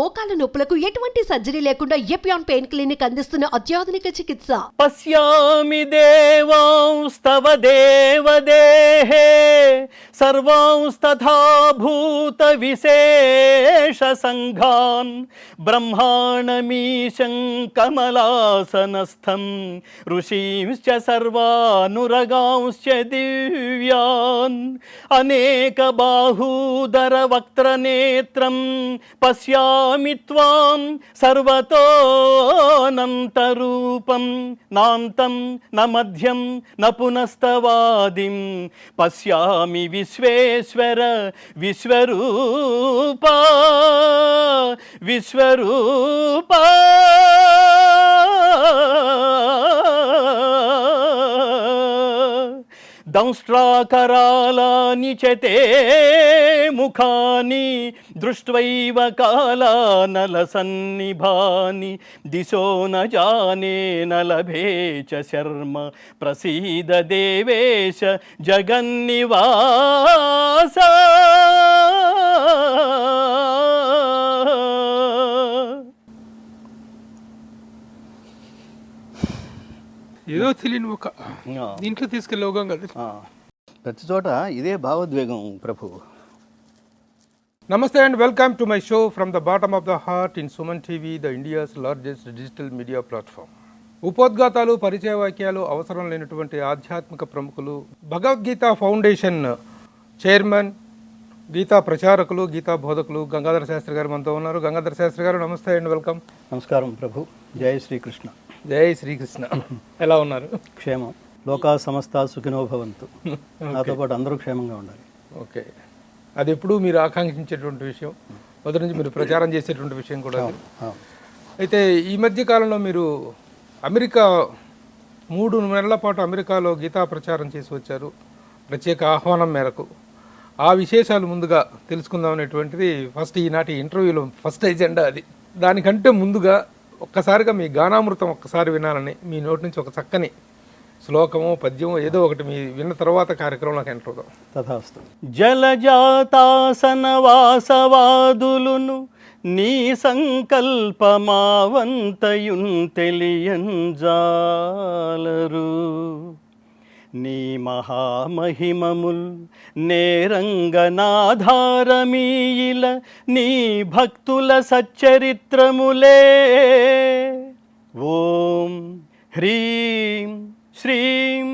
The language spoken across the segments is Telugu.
మోకాల నొప్పులకు ఎటువంటి సర్జరీ లేకుండా ఎపియాన్ పెయిన్ క్లినిక్ అందిస్తున్న అత్యాధునిక చికిత్స. పశ్యామి దేవాంస్తవ దేవదేహే సర్వాంస్తథా భూత విశేష సంఘాన్ బ్రహ్మాణమీశం కమలాసనస్థం ఋషీంశ్చ సర్వానురగాంశ్చ దివ్యాన్ అనేక బాహూదర వక్త్రనేత్రం పశ్యామి త్వాం సర్వతోనంతరూపం నాంతం న మధ్యం న పునస్తవాదిం పశ్యామి విశ్వేశ్వర విశ్వరూపా విశ్వరూపా దంష్ట్రాకరాళాని చ తే ముఖాని దృష్ట్వైవ కాలానలసన్నిభాని దిశో న జానే న లభే చ శర్మ ప్రసీద దేవేశ జగన్నివాస. ఏదో తెలియని ఒక దీంట్లో తీసుకెళ్ళవగా కదా ప్రతి చోట ఇదే భావోద్వేగం ప్రభు. నమస్తే and welcome to my show from the bottom of the heart in Suman TV, the India's largest digital media platform. ఉపోద్ఘాతాలు, పరిచయ వాక్యాలు అవసరం లేనటువంటి ఆధ్యాత్మిక ప్రముఖులు, భగవద్గీత ఫౌండేషన్ చైర్మన్, గీతా ప్రచారకులు, గీతా బోధకులు గంగాధర శాస్త్రి గారు మనతో ఉన్నారు. గంగాధర శాస్త్రి గారు నమస్తే అండ్ వెల్కమ్. నమస్కారం ప్రభు. జై శ్రీకృష్ణ. జై శ్రీకృష్ణ. ఎలా ఉన్నారు? క్షేమం. లోకా సమస్త సుఖినో భవంతు. నాతో పాటు అందరూ క్షేమంగా ఉండాలి. ఓకే, అది ఎప్పుడు మీరు ఆకాంక్షించేటువంటి విషయం, మొదటి నుంచి మీరు ప్రచారం చేసేటువంటి విషయం కూడా. అయితే ఈ మధ్య కాలంలో మీరు అమెరికా 3 నెలల పాటు అమెరికాలో గీతా ప్రచారం చేసి వచ్చారు ప్రత్యేక ఆహ్వానం మేరకు. ఆ విశేషాలు ముందుగా తెలుసుకుందాం అనేటువంటిది ఫస్ట్ ఈనాటి ఇంటర్వ్యూలో ఫస్ట్ ఎజెండా. అది దానికంటే ముందుగా ఒక్కసారిగా మీ గానామృతం ఒక్కసారి వినాలని, మీ నోటి నుంచి ఒక చక్కని శ్లోకమో పద్యమో ఏదో ఒకటి మీ విన్న తర్వాత కార్యక్రమంలోకి ఎంటర్ అవుదాం. తథాస్తు. జలజాతాసన వాసవాదులును నీ సంకల్పమావంతయున్ తెలియంజాలరు, నీ మహామహిమముల్ నేరంగనాధారమీయిల నీ భక్తుల సచ్చరిత్రములే. ఓం హ్రీం శ్రీం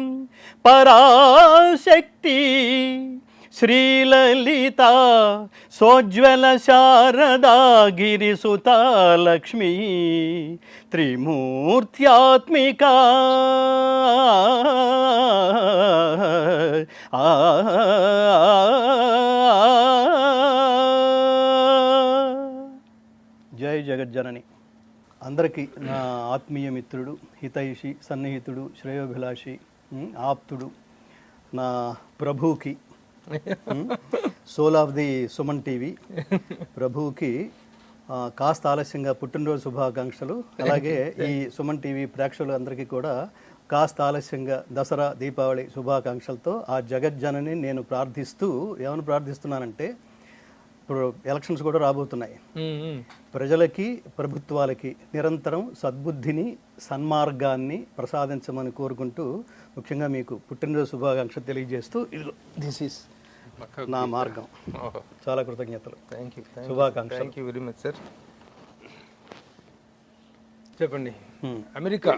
పరాశక్తి శ్రీలలిత సోజ్వల శారదా గిరిసుతా లక్ష్మీ త్రిమూర్త్యాత్మిక జై జగజ్జనని. అందరికీ నా ఆత్మీయ మిత్రుడు, హితైషి, సన్నిహితుడు, శ్రేయోభిలాషి, ఆప్తుడు, నా ప్రభుకి, soul of the Suman TV ప్రభుకి కాస్త ఆలస్యంగా పుట్టినరోజు శుభాకాంక్షలు. అలాగే ఈ సుమన్ టీవీ ప్రేక్షకులు అందరికీ కూడా కాస్త ఆలస్యంగా దసరా దీపావళి శుభాకాంక్షలతో ఆ జగజ్జనని నేను ప్రార్థిస్తూ, ఏమని ప్రార్థిస్తున్నానంటే, ఇప్పుడు ఎలక్షన్స్ కూడా రాబోతున్నాయి. ప్రజలకి, ప్రభుత్వాలకి నిరంతరం సద్బుద్ధిని, సన్మార్గాన్ని ప్రసాదించమని కోరుకుంటూ, ముఖ్యంగా మీకు పుట్టినరోజు శుభాకాంక్షలు తెలియజేస్తూ, దిస్ ఈస్ నా మార్గం. చాలా కృతజ్ఞతలు. శుభాకాంక్షలు. Thank you very much sir. చెప్పండి, అమెరికా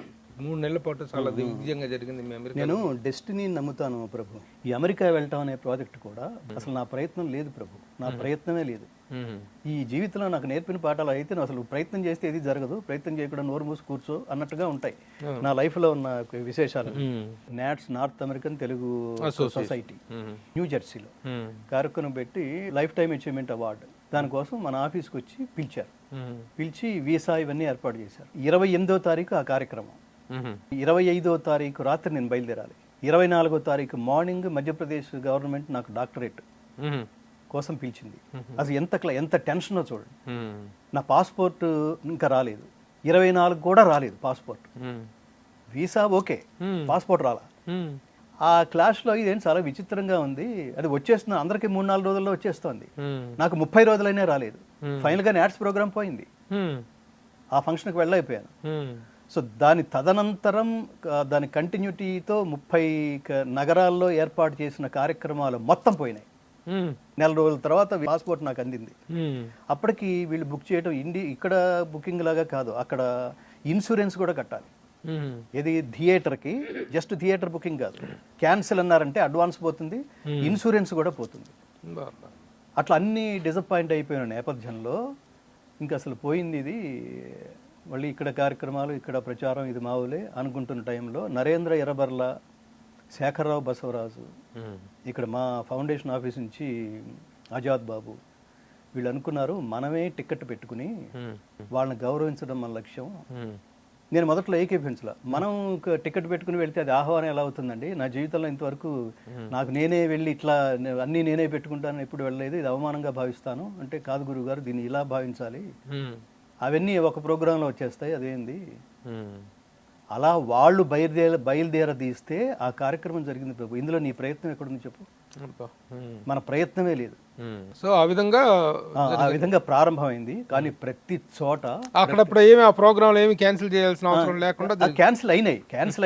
3 నెలల పాటు చాలా దిగ్విజయంగా జరిగింది మీ అమెరికా. నేను డెస్టినీని నమ్ముతాను ప్రభు. ఈ అమెరికా వెళ్ళటం అనే ప్రాజెక్ట్ కూడా అసలు నా ప్రయత్నం లేదు ప్రభు, నా ప్రయత్నమే లేదు. ఈ జీవితంలో నాకు నేర్పిన పాఠాలు అయితే అసలు ప్రయత్నం చేస్తే ఏది జరగదు, ప్రయత్నం చేయకుండా నోరు మూసి కూర్చో అన్నట్టుగా ఉంటాయి నా లైఫ్లో ఉన్న విశేషాలు. NATS North American Telugu Society New జెర్సీలో కార్యక్రమం పెట్టి లైఫ్ టైమ్ అచీవ్మెంట్ అవార్డు, దానికోసం మన ఆఫీస్కి వచ్చి పిలిచారు. పిలిచి వీసా ఇవన్నీ ఏర్పాటు చేశారు. 28వ తారీఖు ఆ కార్యక్రమం. 25వ తారీఖు రాత్రి నేను బయలుదేరాలి. 24వ తారీఖు మార్నింగ్ మధ్యప్రదేశ్ గవర్నమెంట్ నాకు డాక్టరేట్ కోసం పిలిచింది. అది ఎంత టెన్షనో చూడండి. నా పాస్పోర్ట్ ఇంకా రాలేదు, 24 కూడా రాలేదు పాస్పోర్ట్. వీసా ఓకే, పాస్పోర్ట్ రాలా. ఆ క్లాస్లో ఇదేంటి చాలా విచిత్రంగా ఉంది, అది వచ్చేస్తుంది అందరికీ 3-4 రోజుల్లో వచ్చేస్తుంది, నాకు 30 రోజులైనా రాలేదు. ఫైనల్గా యాడ్స్ ప్రోగ్రామ్ పోయింది, ఆ ఫంక్షన్కి వెళ్ళైపోయాను. సో దాని తదనంతరం దాని కంటిన్యూటీతో 30 నగరాల్లో ఏర్పాటు చేసిన కార్యక్రమాలు మొత్తం పోయినాయి. నెల రోజుల తర్వాత పాస్పోర్ట్ నాకు అందింది. అప్పటికి వీళ్ళు బుక్ చేయడం ఇక్కడ బుకింగ్ లాగా కాదు, అక్కడ ఇన్సూరెన్స్ కూడా కట్టాలి. ఇది థియేటర్కి జస్ట్ థియేటర్ బుకింగ్ కాదు, క్యాన్సిల్ అన్నారంటే అడ్వాన్స్ పోతుంది, ఇన్సూరెన్స్ కూడా పోతుంది. అట్లా అన్నీ డిసప్పాయింట్ అయిపోయిన నేపథ్యంలో ఇంకా అసలు పోయింది ఇది, మళ్ళీ ఇక్కడ కార్యక్రమాలు ఇక్కడ ప్రచారం ఇది మావులే అనుకుంటున్న టైంలో నరేంద్ర ఎర్రబర్ల, శేఖర్రావు బసవరాజు, ఇక్కడ మా ఫౌండేషన్ ఆఫీస్ నుంచి ఆజాద్ బాబు, వీళ్ళు అనుకున్నారు మనమే టికెట్ పెట్టుకుని వాళ్ళని గౌరవించడం మన లక్ష్యం. నేను మొదట్లో ఏకీపించలా, మనం టికెట్ పెట్టుకుని వెళ్తే అది ఆహ్వానం ఎలా అవుతుందండి, నా జీవితంలో ఇంతవరకు నాకు నేనే వెళ్ళి ఇట్లా అన్నీ నేనే పెట్టుకుంటాను ఎప్పుడు వెళ్ళలేదు, ఇది అవమానంగా భావిస్తాను అంటే, కాదు గురువు గారు దీన్ని ఇలా భావించాలి, అవన్నీ ఒక ప్రోగ్రాంలో వచ్చేస్తాయి, అదేంది అలా వాళ్ళు బయలుదేరదీస్తే ఆ కార్యక్రమం జరిగింది ప్రభు. ఇందులో నీ ప్రయత్నం ఎక్కడుంది చెప్పు, మన ప్రయత్నమే లేదు. సో ఆ విధంగా ప్రారంభమైంది. కానీ ప్రతి చోట అక్కడప్పుడు ఏమి ఆ ప్రోగ్రామ్ ఏమి క్యాన్సిల్ చేయాల్సిన అవసరం లేకుండా క్యాన్సిల్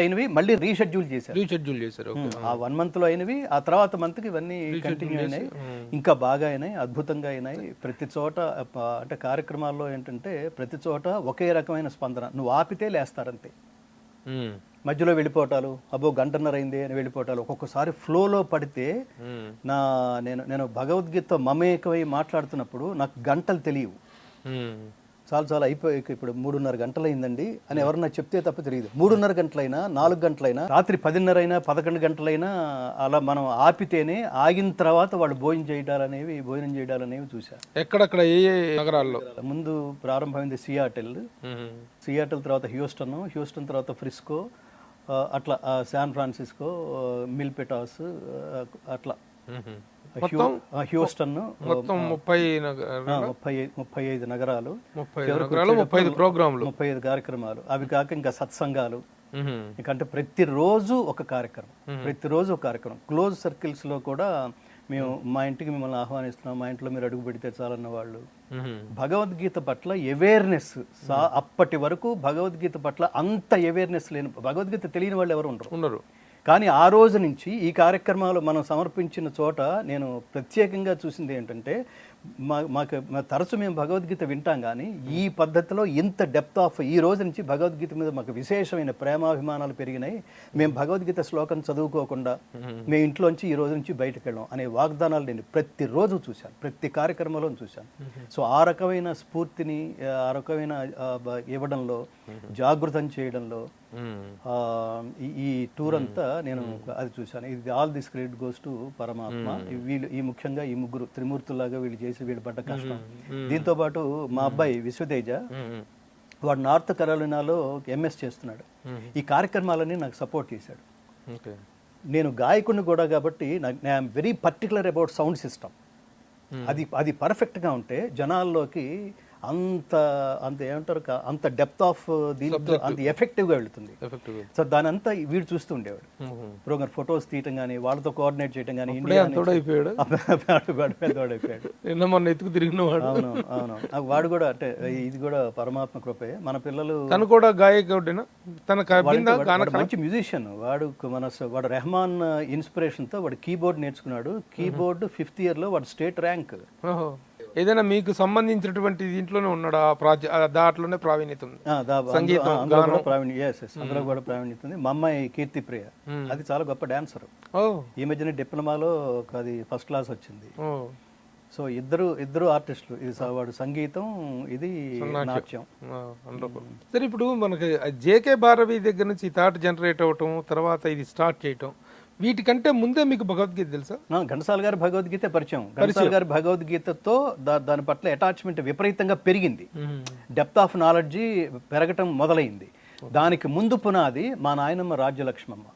అయినవి మళ్ళీ రీషెడ్యూల్ చేశారు. ఆ 1 month లో అయినవి ఆ తర్వాత మంత్ కి ఇవన్నీ కంటిన్యూ అయినాయి, ఇంకా బాగా అయినాయి, అద్భుతంగా అయినాయి. ప్రతి చోట అంటే కార్యక్రమాల్లో ఏంటంటే ప్రతి చోట ఒకే రకమైన స్పందన, నువ్వు ఆపితే లేస్తారంతే. మధ్యలో వెళ్ళిపోవటాలు, అబ్బో 1.5 అయింది అని వెళ్ళిపోవటాలు, ఒక్కొక్కసారి ఫ్లోలో పడితే నేను భగవద్గీత మమేకమై మాట్లాడుతున్నప్పుడు నాకు గంటలు తెలియవు, చాలా అయిపోయి ఇప్పుడు 3:30 గంటలు అయిందండి అని ఎవరన్నా చెప్తే తప్ప తెలియదు. 3:30 గంటలైనా 4 గంటలైనా రాత్రి 10:30 అయినా 11 గంటలైనా అలా మనం ఆపితేనే ఆగిన తర్వాత వాళ్ళు భోజనం చేయడాలనేవి చూశారు. ఎక్కడెక్కడ ఏ నగరాల్లో ముందు ప్రారంభమైంది సియాటిల్ తర్వాత హ్యూస్టన్ తర్వాత ఫ్రిస్కో, అట్లా శాన్ ఫ్రాన్సిస్కో, మిల్పిటాస్, అట్లా హ్యూస్టన్, మొత్తం 35 నగరాలు, 35 కార్యక్రమాలు. అవి కాక ఇంకా సత్సంగాలు, అంటే ప్రతిరోజు ఒక కార్యక్రమం. క్లోజ్ సర్కిల్స్ లో కూడా మేము మా ఇంటికి మిమ్మల్ని ఆహ్వానిస్తున్నాం, మా ఇంట్లో మీరు అడుగు పెడితే చాలన్న వాళ్ళు. భగవద్గీత పట్ల అవేర్నెస్, అప్పటి వరకు భగవద్గీత పట్ల అంత అవేర్నెస్ లేని, భగవద్గీత తెలియని వాళ్ళు ఎవరు ఉండరు. కానీ ఆ రోజు నుంచి ఈ కార్యక్రమాలు మనం సమర్పించిన చోట నేను ప్రత్యేకంగా చూసింది ఏంటంటే, మాకు తరచు మేము భగవద్గీత వింటాం, కానీ ఈ పద్ధతిలో ఇంత డెప్త్ ఆఫ్ ఈ రోజు నుంచి భగవద్గీత మీద మాకు విశేషమైన ప్రేమాభిమానాలు పెరిగినాయి. మేము భగవద్గీత శ్లోకం చదువుకోకుండా మేము ఇంట్లోంచి ఈ రోజు నుంచి బయటకు వెళ్ళాం అనే వాగ్దానాలు నేను ప్రతిరోజు చూశాను, ప్రతి కార్యక్రమంలో చూశాను. సో ఆ రకమైన స్ఫూర్తిని, ఆ రకమైన ఇవ్వడంలో, జాగృతం చేయడంలో ఈ టూర్ అంతా నేను అది చూశాను. ఇది all this credit goes to పరమాత్మ. వీళ్ళు ముఖ్యంగా ఈ ముగ్గురు త్రిమూర్తులాగా వీళ్ళు వీళ్ళు పడ్డ కష్టం. దీంతో పాటు మా అబ్బాయి విశ్వతేజ, వాడు నార్త్ కరోలినాలో ఎంఎస్ చేస్తున్నాడు. ఈ కార్యక్రమాలన్నీ నాకు సపోర్ట్ చేశాడు. నేను గాయకుడిని కూడా కాబట్టి I'm very particular about sound system. అది పర్ఫెక్ట్గా ఉంటే జనాల్లోకి అంత ఏమంటారు, అంత డెప్త్ ఆఫ్ దీంతో అంత ఎఫెక్టివ్గా వెళుతుంది. సో దాని అంతా వీడు చూస్తూ ఉండేవాడు. ప్రోగ్రామ్ ఫొటోస్ తీయటం కానీ, వాళ్ళతో కోఆర్డినేట్ చేయడం కానీ. అవును, వాడు కూడా అంటే ఇది కూడా పరమాత్మ కృపే. మన పిల్లలు కూడా గాయకుడినా, మంచి మ్యూజిషియన్ వాడు. వాడు రెహమాన్ ఇన్స్పిరేషన్ తో వాడు కీబోర్డ్ నేర్చుకున్నాడు. కీబోర్డ్ 5th year లో వాడు స్టేట్ ర్యాంక్. ఏదైనా మీకు సంబంధించినటువంటి దీంట్లోనే ఉన్నాడు, దాంట్లోనే ప్రావీణ్యత ఉంది, సంగీతం, అందులో కూడా ప్రావీణ్యత ఉంది. మా అమ్మాయి కీర్తి ప్రియ, అది చాలా గొప్ప డాన్సర్. ఈ మధ్యన డిప్లొమాలో అది ఫస్ట్ క్లాస్ వచ్చింది. సో ఇద్దరు ఆర్టిస్టులు. ఇది వాడు సంగీతం, ఇది నాట్యం. సరే, ఇప్పుడు మనకి జేకే భారవి దగ్గర నుంచి థాట్ జనరేట్ అవటం, తర్వాత ఇది స్టార్ట్ చేయటం, వీటికంటే ముందే మీకు భగవద్గీత తెలుసా? ఘంటసాల గారి భగవద్గీత పరిచయం. ఘంటసాల గారి భగవద్గీతతో దాని పట్ల అటాచ్మెంట్ విపరీతంగా పెరిగింది. డెప్త్ ఆఫ్ నాలెడ్జ్ పెరగటం మొదలైంది. దానికి ముందు పునాది మా నాయనమ్మ రాజ్యలక్ష్మమ్మ.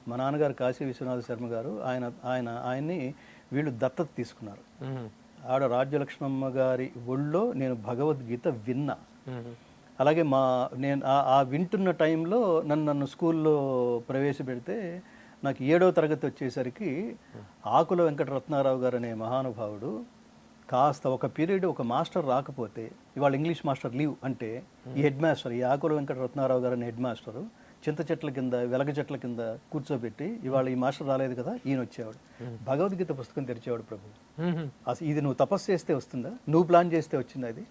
మా నాన్నగారు కాశీ విశ్వనాథ శర్మ గారు, ఆయన్ని వీళ్ళు దత్తత తీసుకున్నారు. ఆడ రాజ్యలక్ష్మమ్మ గారి ఒళ్ళో నేను భగవద్గీత విన్నా. అలాగే నేను ఆ వింటున్న టైంలో నన్ను స్కూల్లో ప్రవేశపెడితే నాకు 7వ తరగతి వచ్చేసరికి ఆకుల వెంకటరత్నారావు గారు అనే మహానుభావుడు కాస్త ఒక పీరియడ్ ఒక మాస్టర్ రాకపోతే, ఇవాళ ఇంగ్లీష్ మాస్టర్ లీవ్ అంటే ఈ హెడ్ మాస్టర్, ఈ ఆకుల వెంకటరత్నారావు గారు అనే హెడ్ మాస్టరు చింత చెట్ల కింద వెలగ చెట్ల కింద కూర్చోబెట్టి, ఇవాళ ఈ మాస్టర్ రాలేదు కదా ఈయన వచ్చేవాడు, భగవద్గీత పుస్తకం తెరిచేవాడు. ప్రభు, అసలు ఇది నువ్వు తపస్సు చేస్తే వస్తుందా, నువ్వు ప్లాన్ చేస్తే వచ్చిందా? అది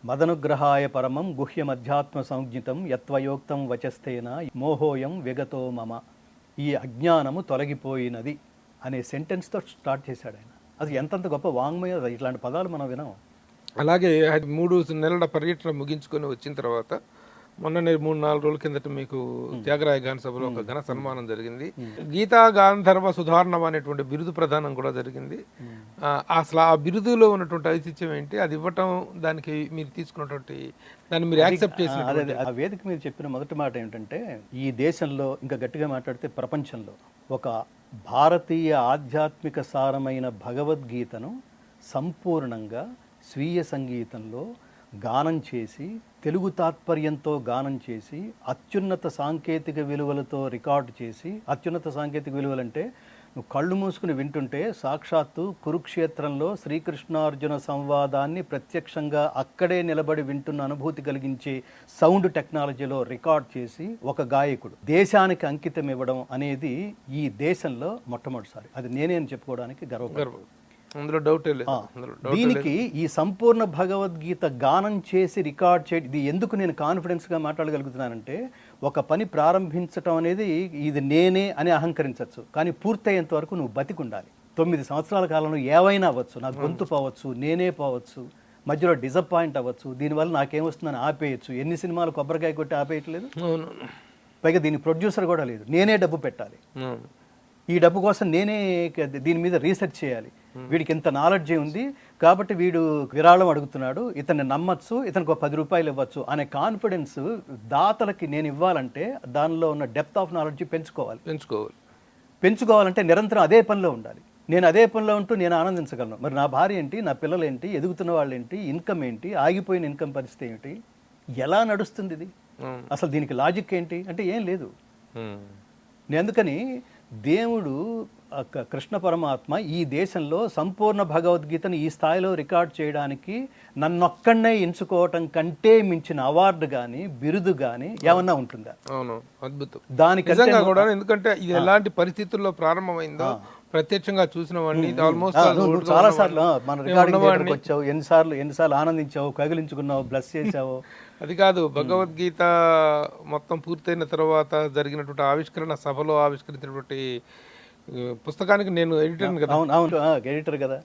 మదనుగ్రహాయ పరమం గుహ్యమధ్యాత్మ సంజ్ఞితం యత్వయోక్తం వచస్తేన మోహోయం విగతో మమ, ఈ అజ్ఞానము తొలగిపోయినది అనే సెంటెన్స్తో స్టార్ట్ చేశాడు ఆయన. అది ఎంతంత గొప్ప వాంగ్మయం, ఇట్లాంటి పదాలు మనం వినాం. అలాగే 3 నెలల పర్యటన ముగించుకొని వచ్చిన తర్వాత మొన్ననే 3-4 రోజుల కిందట మీకు త్యాగరాయ గాన సభలో ఒక ఘన సన్మానం జరిగింది. గీతా గాంధర్వ సుధారణం అనేటువంటి బిరుదు ప్రదానం కూడా జరిగింది. అసలు ఆ బిరుదులో ఉన్నటువంటి ఔచిత్యం ఏంటి, అది ఇవ్వటం, దానికి మీరు తీసుకున్నటువంటి దాన్ని మీరు యాక్సెప్ట్ చేసిన ఆ వేదిక మీద చెప్పిన మొదటి మాట ఏంటంటే, ఈ దేశంలో, ఇంకా గట్టిగా మాట్లాడితే ప్రపంచంలో, ఒక భారతీయ ఆధ్యాత్మిక సారమైన భగవద్గీతను సంపూర్ణంగా స్వీయ సంగీతంలో గానం చేసి, తెలుగు తాత్పర్యంతో గానం చేసి, అత్యున్నత సాంకేతిక విలువలతో రికార్డు చేసి, అత్యున్నత సాంకేతిక విలువలంటే నువ్వు కళ్ళు మూసుకుని వింటుంటే సాక్షాత్తు కురుక్షేత్రంలో శ్రీకృష్ణార్జున సంవాదాన్ని ప్రత్యక్షంగా అక్కడే నిలబడి వింటున్న అనుభూతి కలిగించే సౌండ్ టెక్నాలజీలో రికార్డ్ చేసి ఒక గాయకుడు దేశానికి అంకితం ఇవ్వడం అనేది ఈ దేశంలో మొట్టమొదటిసారి. అది నేనే అని చెప్పుకోవడానికి గర్వపడతాను. అందులో డౌట్ లేదు. దీనికి ఈ సంపూర్ణ భగవద్గీత గానం చేసి రికార్డ్ చేయడం, ఇది ఎందుకు నేను కాన్ఫిడెన్స్గా మాట్లాడగలుగుతున్నానంటే, ఒక పని ప్రారంభించడం అనేది ఇది నేనే అని అహంకరించవచ్చు, కానీ పూర్తయ్యేంత వరకు నువ్వు బతికుండాలి. 9 సంవత్సరాల కాలంలో ఏవైనా అవ్వచ్చు, నాకు గొంతు పోవచ్చు, నేనే పోవచ్చు, మధ్యలో డిసప్పాయింట్ అవ్వచ్చు, దీనివల్ల నాకేమొస్తుందని ఆపేయచ్చు. ఎన్ని సినిమాలు కొబ్బరికాయ కొట్టి ఆపేయట్లేదు, పైగా దీని ప్రొడ్యూసర్ కూడా లేదు, నేనే డబ్బు పెట్టాలి, ఈ డబ్బు కోసం నేనే దీని మీద రీసెర్చ్ చేయాలి, వీడికి ఇంత నాలెడ్జీ ఉంది కాబట్టి వీడు విరాళం అడుగుతున్నాడు, ఇతన్ని నమ్మచ్చు, ఇతనికి ఒక 10 రూపాయలు ఇవ్వచ్చు అనే కాన్ఫిడెన్స్ దాతలకి నేను ఇవ్వాలంటే దానిలో ఉన్న డెప్త్ ఆఫ్ నాలెడ్జ్ పెంచుకోవాలంటే నిరంతరం అదే పనిలో ఉండాలి. నేను అదే పనిలో ఉంటూ నేను ఆనందించగలను. మరి నా భార్య ఏంటి, నా పిల్లలు ఏంటి, ఎదుగుతున్న వాళ్ళు ఏంటి, ఇన్కమ్ ఏంటి, ఆగిపోయిన ఇన్కమ్ పరిస్థితి ఏంటి, ఎలా నడుస్తుంది ఇది, అసలు దీనికి లాజిక్ ఏంటి అంటే ఏం లేదు. అందుకని దేవుడు కృష్ణ పరమాత్మ ఈ దేశంలో సంపూర్ణ భగవద్గీతను ఈ స్థాయిలో రికార్డ్ చేయడానికి నన్నొక్కడనే ఎంచుకోవటం కంటే మించిన అవార్డు కానీ బిరుదు కానీ ఏమన్నా ఉంటుందా? అవును, అద్భుతం. దానికంటే కూడా, ఎందుకంటే ఇది ఎలాంటి పరిస్థితుల్లో ప్రారంభమైందో ప్రత్యక్షంగా చూసిన వాడిని, చాలా సార్లు మన రికార్డింగ్ వచ్చావు, ఎన్నిసార్లు ఆనందించావు, కగిలించుకున్నావు, బ్లెస్ చేసావు. అది కాదు, భగవద్గీత మొత్తం పూర్తయిన తర్వాత జరిగినటువంటి ఆవిష్కరణ సభలో ఆవిష్కరించినటువంటి పుస్తకానికి నేను ఎడిటర్ కదా. అవును, ఎడిటర్ కదా.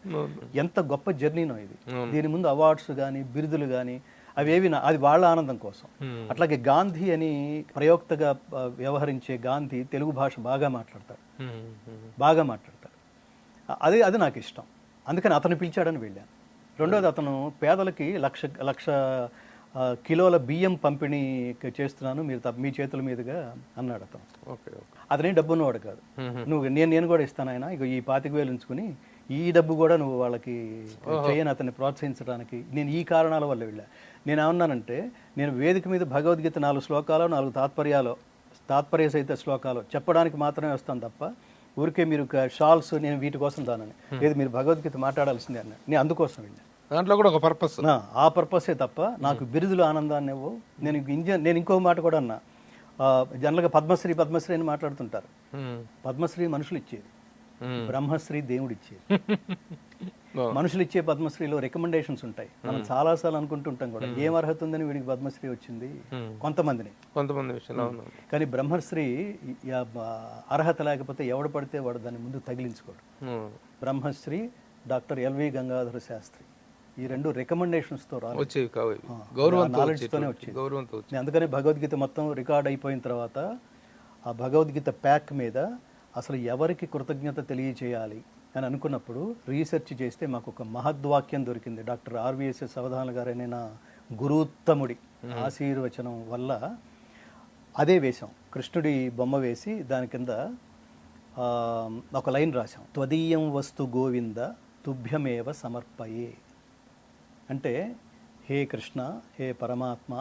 ఎంత గొప్ప జర్నీనో ఇది. దీని ముందు అవార్డ్స్ కానీ బిరుదులు కానీ అవేవి అది వాళ్ళ ఆనందం కోసం. అట్లాగే గాంధీ అని ప్రయోక్తగా వ్యవహరించే గాంధీ తెలుగు భాష బాగా మాట్లాడతారు. అది నాకు ఇష్టం, అందుకని అతను పిలిచాడని వెళ్ళాను. రెండోది, అతను పేదలకి లక్ష కిలోల బియ్యం పంపిణీ చేస్తున్నాను మీ చేతుల మీదుగా అన్నాడు అతను. అతనే డబ్బు ఉన్నవాడు కాదు. నేను కూడా ఇస్తాను ఆయన, ఇక ఈ 25,000 ఉంచుకుని ఈ డబ్బు కూడా నువ్వు వాళ్ళకి చేయని అతన్ని ప్రోత్సహించడానికి నేను ఈ కారణాల వల్ల వెళ్ళా. నేను ఏమన్నానంటే, నేను వేదిక మీద భగవద్గీత 4 శ్లోకాలు 4 తాత్పర్య సహిత శ్లోకాలు చెప్పడానికి మాత్రమే వస్తాను తప్ప ఊరికే మీరు షాల్స్ నేను వీటి కోసం దానని లేదు, మీరు భగవద్గీత మాట్లాడాల్సిందే అన్న. నేను అందుకోసం వెళ్ళాను. దాంట్లో కూడా ఒక పర్పస్, ఆ పర్పసే తప్ప నాకు బిరుదులు ఆనందాన్ని ఇవ్వవు. నేను ఇంకో మాట కూడా అన్నా, జనరల్గా పద్మశ్రీ అని మాట్లాడుతుంటారు. పద్మశ్రీ మనుషులు ఇచ్చేది, బ్రహ్మశ్రీ దేవుడు ఇచ్చేది. మనుషులు ఇచ్చే పద్మశ్రీలో రికమెండేషన్స్ ఉంటాయి. మనం చాలాసార్లు అనుకుంటుంటాం కూడా, ఏం అర్హత ఉందని వీడికి పద్మశ్రీ వచ్చింది కొంతమంది విషయంలో. కానీ బ్రహ్మశ్రీ అర్హత లేకపోతే ఎవడు పడితే వాడు దాని ముందు తగిలించుకోడు. బ్రహ్మశ్రీ డాక్టర్ ఎల్వి గంగాధర శాస్త్రి, ఈ 2 రికమెండేషన్స్తో నాలెడ్జ్తోనే వచ్చేది. అందుకనే భగవద్గీత మొత్తం రికార్డ్ అయిపోయిన తర్వాత ఆ భగవద్గీత ప్యాక్ మీద అసలు ఎవరికి కృతజ్ఞత తెలియచేయాలి అని అనుకున్నప్పుడు రీసెర్చ్ చేస్తే మాకు ఒక మహద్వాక్యం దొరికింది. డాక్టర్ ఆర్వీఎస్ఎస్ అవధాన గారనే నా గురుత్తముడి ఆశీర్వచనం వల్ల అదే వేశాం. కృష్ణుడి బొమ్మ వేసి దాని కింద ఒక లైన్ రాశాం, త్వదీయం వస్తు గోవింద తుభ్యమేవ సమర్పయే. అంటే, హే కృష్ణ, హే పరమాత్మ,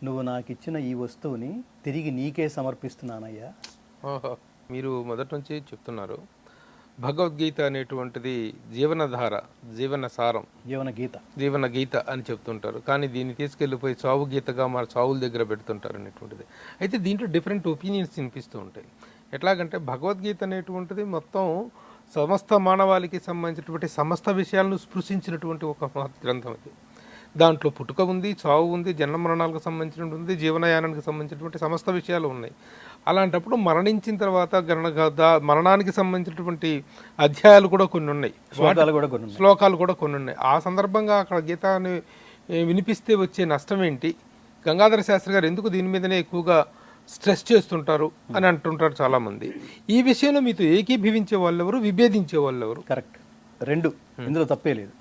నువ్వు నాకు ఇచ్చిన ఈ వస్తువుని తిరిగి నీకే సమర్పిస్తున్నానయ్యా. మీరు మొదటి నుంచి చెప్తున్నారు భగవద్గీత అనేటువంటిది జీవనధార, జీవన సారం, జీవన గీత అని చెప్తుంటారు. కానీ దీన్ని తీసుకెళ్ళిపోయి చావు గీతగా మా చావుల దగ్గర పెడుతుంటారు అనేటువంటిది. అయితే దీంట్లో డిఫరెంట్ ఒపీనియన్స్ వినిపిస్తూ ఉంటాయి. ఎట్లాగంటే భగవద్గీత అనేటువంటిది మొత్తం సమస్త మానవాళికి సంబంధించినటువంటి సమస్త విషయాలను స్పృశించినటువంటి ఒక మహత్ గ్రంథం అది. దాంట్లో పుట్టుక ఉంది, చావు ఉంది, జన్మ మరణాలకు సంబంధించినటువంటి ఉంది, జీవనయానానికి సంబంధించినటువంటి సమస్త విషయాలు ఉన్నాయి. అలాంటప్పుడు మరణించిన తర్వాత మరణానికి సంబంధించినటువంటి అధ్యాయాలు కూడా కొన్ని ఉన్నాయి, శ్లోకాలు కూడా కొన్ని ఉన్నాయి. ఆ సందర్భంగా అక్కడ గీతాన్ని వినిపిస్తే వచ్చే నష్టం ఏంటి? గంగాధర శాస్త్రి గారు ఎందుకు దీని మీదనే ఎక్కువగా స్ట్రెస్ చేస్తుంటారు అని అంటుంటారు చాలామంది. ఈ విషయంలో మీతో ఏకీభవించే వాళ్ళెవరు, విభేదించే వాళ్ళెవరు? కరెక్ట్, రెండు, ఇందులో తప్పే లేదు.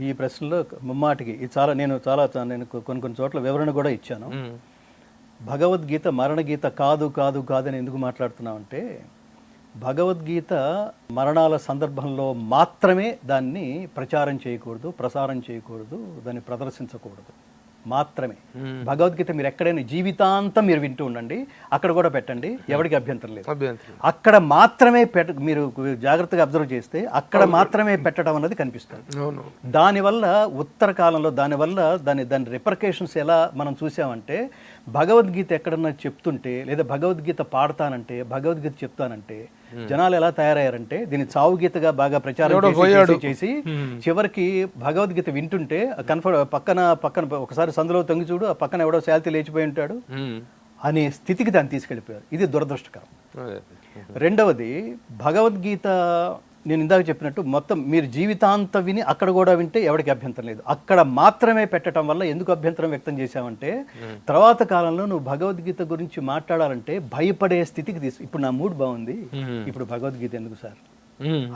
ఈ ప్రశ్నలో ముమ్మాటికి ఇది నేను కొన్ని చోట్ల వివరణ కూడా ఇచ్చాను. భగవద్గీత మరణగీత కాదు కాదు కాదని ఎందుకు మాట్లాడుతున్నామంటే, భగవద్గీత మరణాల సందర్భంలో మాత్రమే దాన్ని ప్రచారం చేయకూడదు, ప్రసారం చేయకూడదు, దాన్ని ప్రదర్శించకూడదు మాత్రమే. భగవద్గీత మీరు ఎక్కడైనా జీవితాంతం మీరు వింటూ ఉండండి, అక్కడ కూడా పెట్టండి, ఎవరికి అభ్యంతరం లేదు. అక్కడ మాత్రమే మీరు జాగ్రత్తగా అబ్జర్వ్ చేస్తే అక్కడ మాత్రమే పెట్టడం అన్నది కనిపిస్తుంది. దానివల్ల ఉత్తర కాలంలో దాని రిపర్కేషన్స్ ఎలా మనం చూసామంటే, భగవద్గీత ఎక్కడన్నా చెప్తుంటే లేదా భగవద్గీత పాడతానంటే, భగవద్గీత చెప్తానంటే జనాలు ఎలా తయారయ్యారంటే దీన్ని చావు గీతగా బాగా ప్రచారం చేసి చివరికి భగవద్గీత వింటుంటే పక్కన ఒకసారి సందులో తొంగి చూడు, ఆ పక్కన ఎవడో శాల్తీ లేచిపోయి ఉంటాడు అనే స్థితికి దాన్ని తీసుకెళ్ళిపోయారు. ఇది దురదృష్టకరం. రెండవది, భగవద్గీత నేను ఇందాక చెప్పినట్టు మొత్తం మీరు జీవితాంతం విని అక్కడ కూడా వింటే ఎవరికి అభ్యంతరం లేదు. అక్కడ మాత్రమే పెట్టడం వల్ల ఎందుకు అభ్యంతరం వ్యక్తం చేశామంటే, తర్వాత కాలంలో నువ్వు భగవద్గీత గురించి మాట్లాడాలంటే భయపడే స్థితికి ఇప్పుడు నా మూడ్ బాగుంది, ఇప్పుడు భగవద్గీత ఎందుకు సార్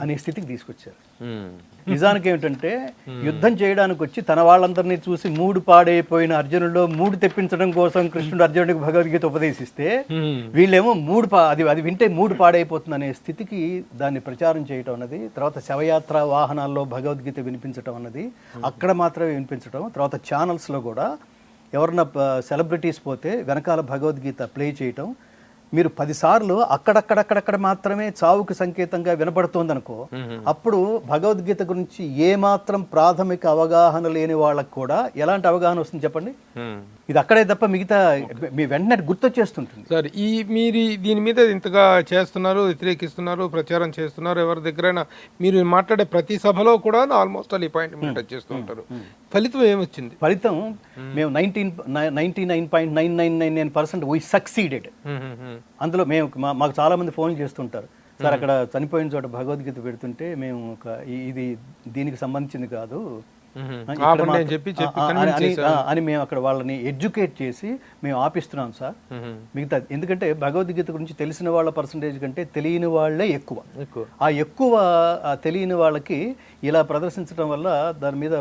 అనే స్థితికి తీసుకొచ్చారు. నిజానికి ఏమిటంటే, యుద్ధం చేయడానికి వచ్చి తన వాళ్ళందరినీ చూసి మూడు పాడైపోయిన అర్జునుడిలో మూడు తెప్పించడం కోసం కృష్ణుడు అర్జునుడికి భగవద్గీత ఉపదేశిస్తే, వీళ్ళేమో అది వింటే మూడు పాడైపోతుంది అనే స్థితికి దాన్ని ప్రచారం చేయటం అన్నది, తర్వాత శవయాత్ర వాహనాల్లో భగవద్గీత వినిపించడం అన్నది, అక్కడ మాత్రమే వినిపించడం, తర్వాత ఛానల్స్లో కూడా ఎవరన్నా సెలబ్రిటీస్ పోతే వెనకాల భగవద్గీత ప్లే చేయటం, మీరు 10 సార్లు అక్కడక్కడక్కడక్కడ మాత్రమే చావుకి సంకేతంగా వినపడుతోందనుకో, అప్పుడు భగవద్గీత గురించి ఏమాత్రం ప్రాథమిక అవగాహన లేని వాళ్ళకు కూడా ఎలాంటి అవగాహన వస్తుంది చెప్పండి? ఇది అక్కడే తప్ప మిగతా మీ వెంటనే గుర్తొచ్చేస్తుంటుంది. సరే, మీరు దీని మీద ఇంతగా చేస్తున్నారు, వ్యతిరేకిస్తున్నారు, ప్రచారం చేస్తున్నారు, ఎవరి దగ్గరైనా మీరు మాట్లాడే ప్రతి సభలో కూడా ఆల్మోస్ట్ ఈ పాయింట్ మీరు టచ్ చేస్తూ ఉంటారు. ఫలితం ఏమొచ్చింది? ఫలితం మేము 99.9999% వీ సక్సీడెడ్. అందులో మాకు చాలా మంది ఫోన్లు చేస్తుంటారు, సార్ అక్కడ చనిపోయిన చోట భగవద్గీత పెడుతుంటే మేము ఇది దీనికి సంబంధించింది కాదు అని మేము అక్కడ వాళ్ళని ఎడ్యుకేట్ చేసి మేము ఆపిస్తున్నాం సార్. మిగతా ఎందుకంటే భగవద్గీత గురించి తెలిసిన వాళ్ళ పర్సంటేజ్ కంటే తెలియని వాళ్ళే ఎక్కువ. ఆ ఎక్కువ తెలియని వాళ్ళకి ఇలా ప్రదర్శించడం వల్ల దాని మీద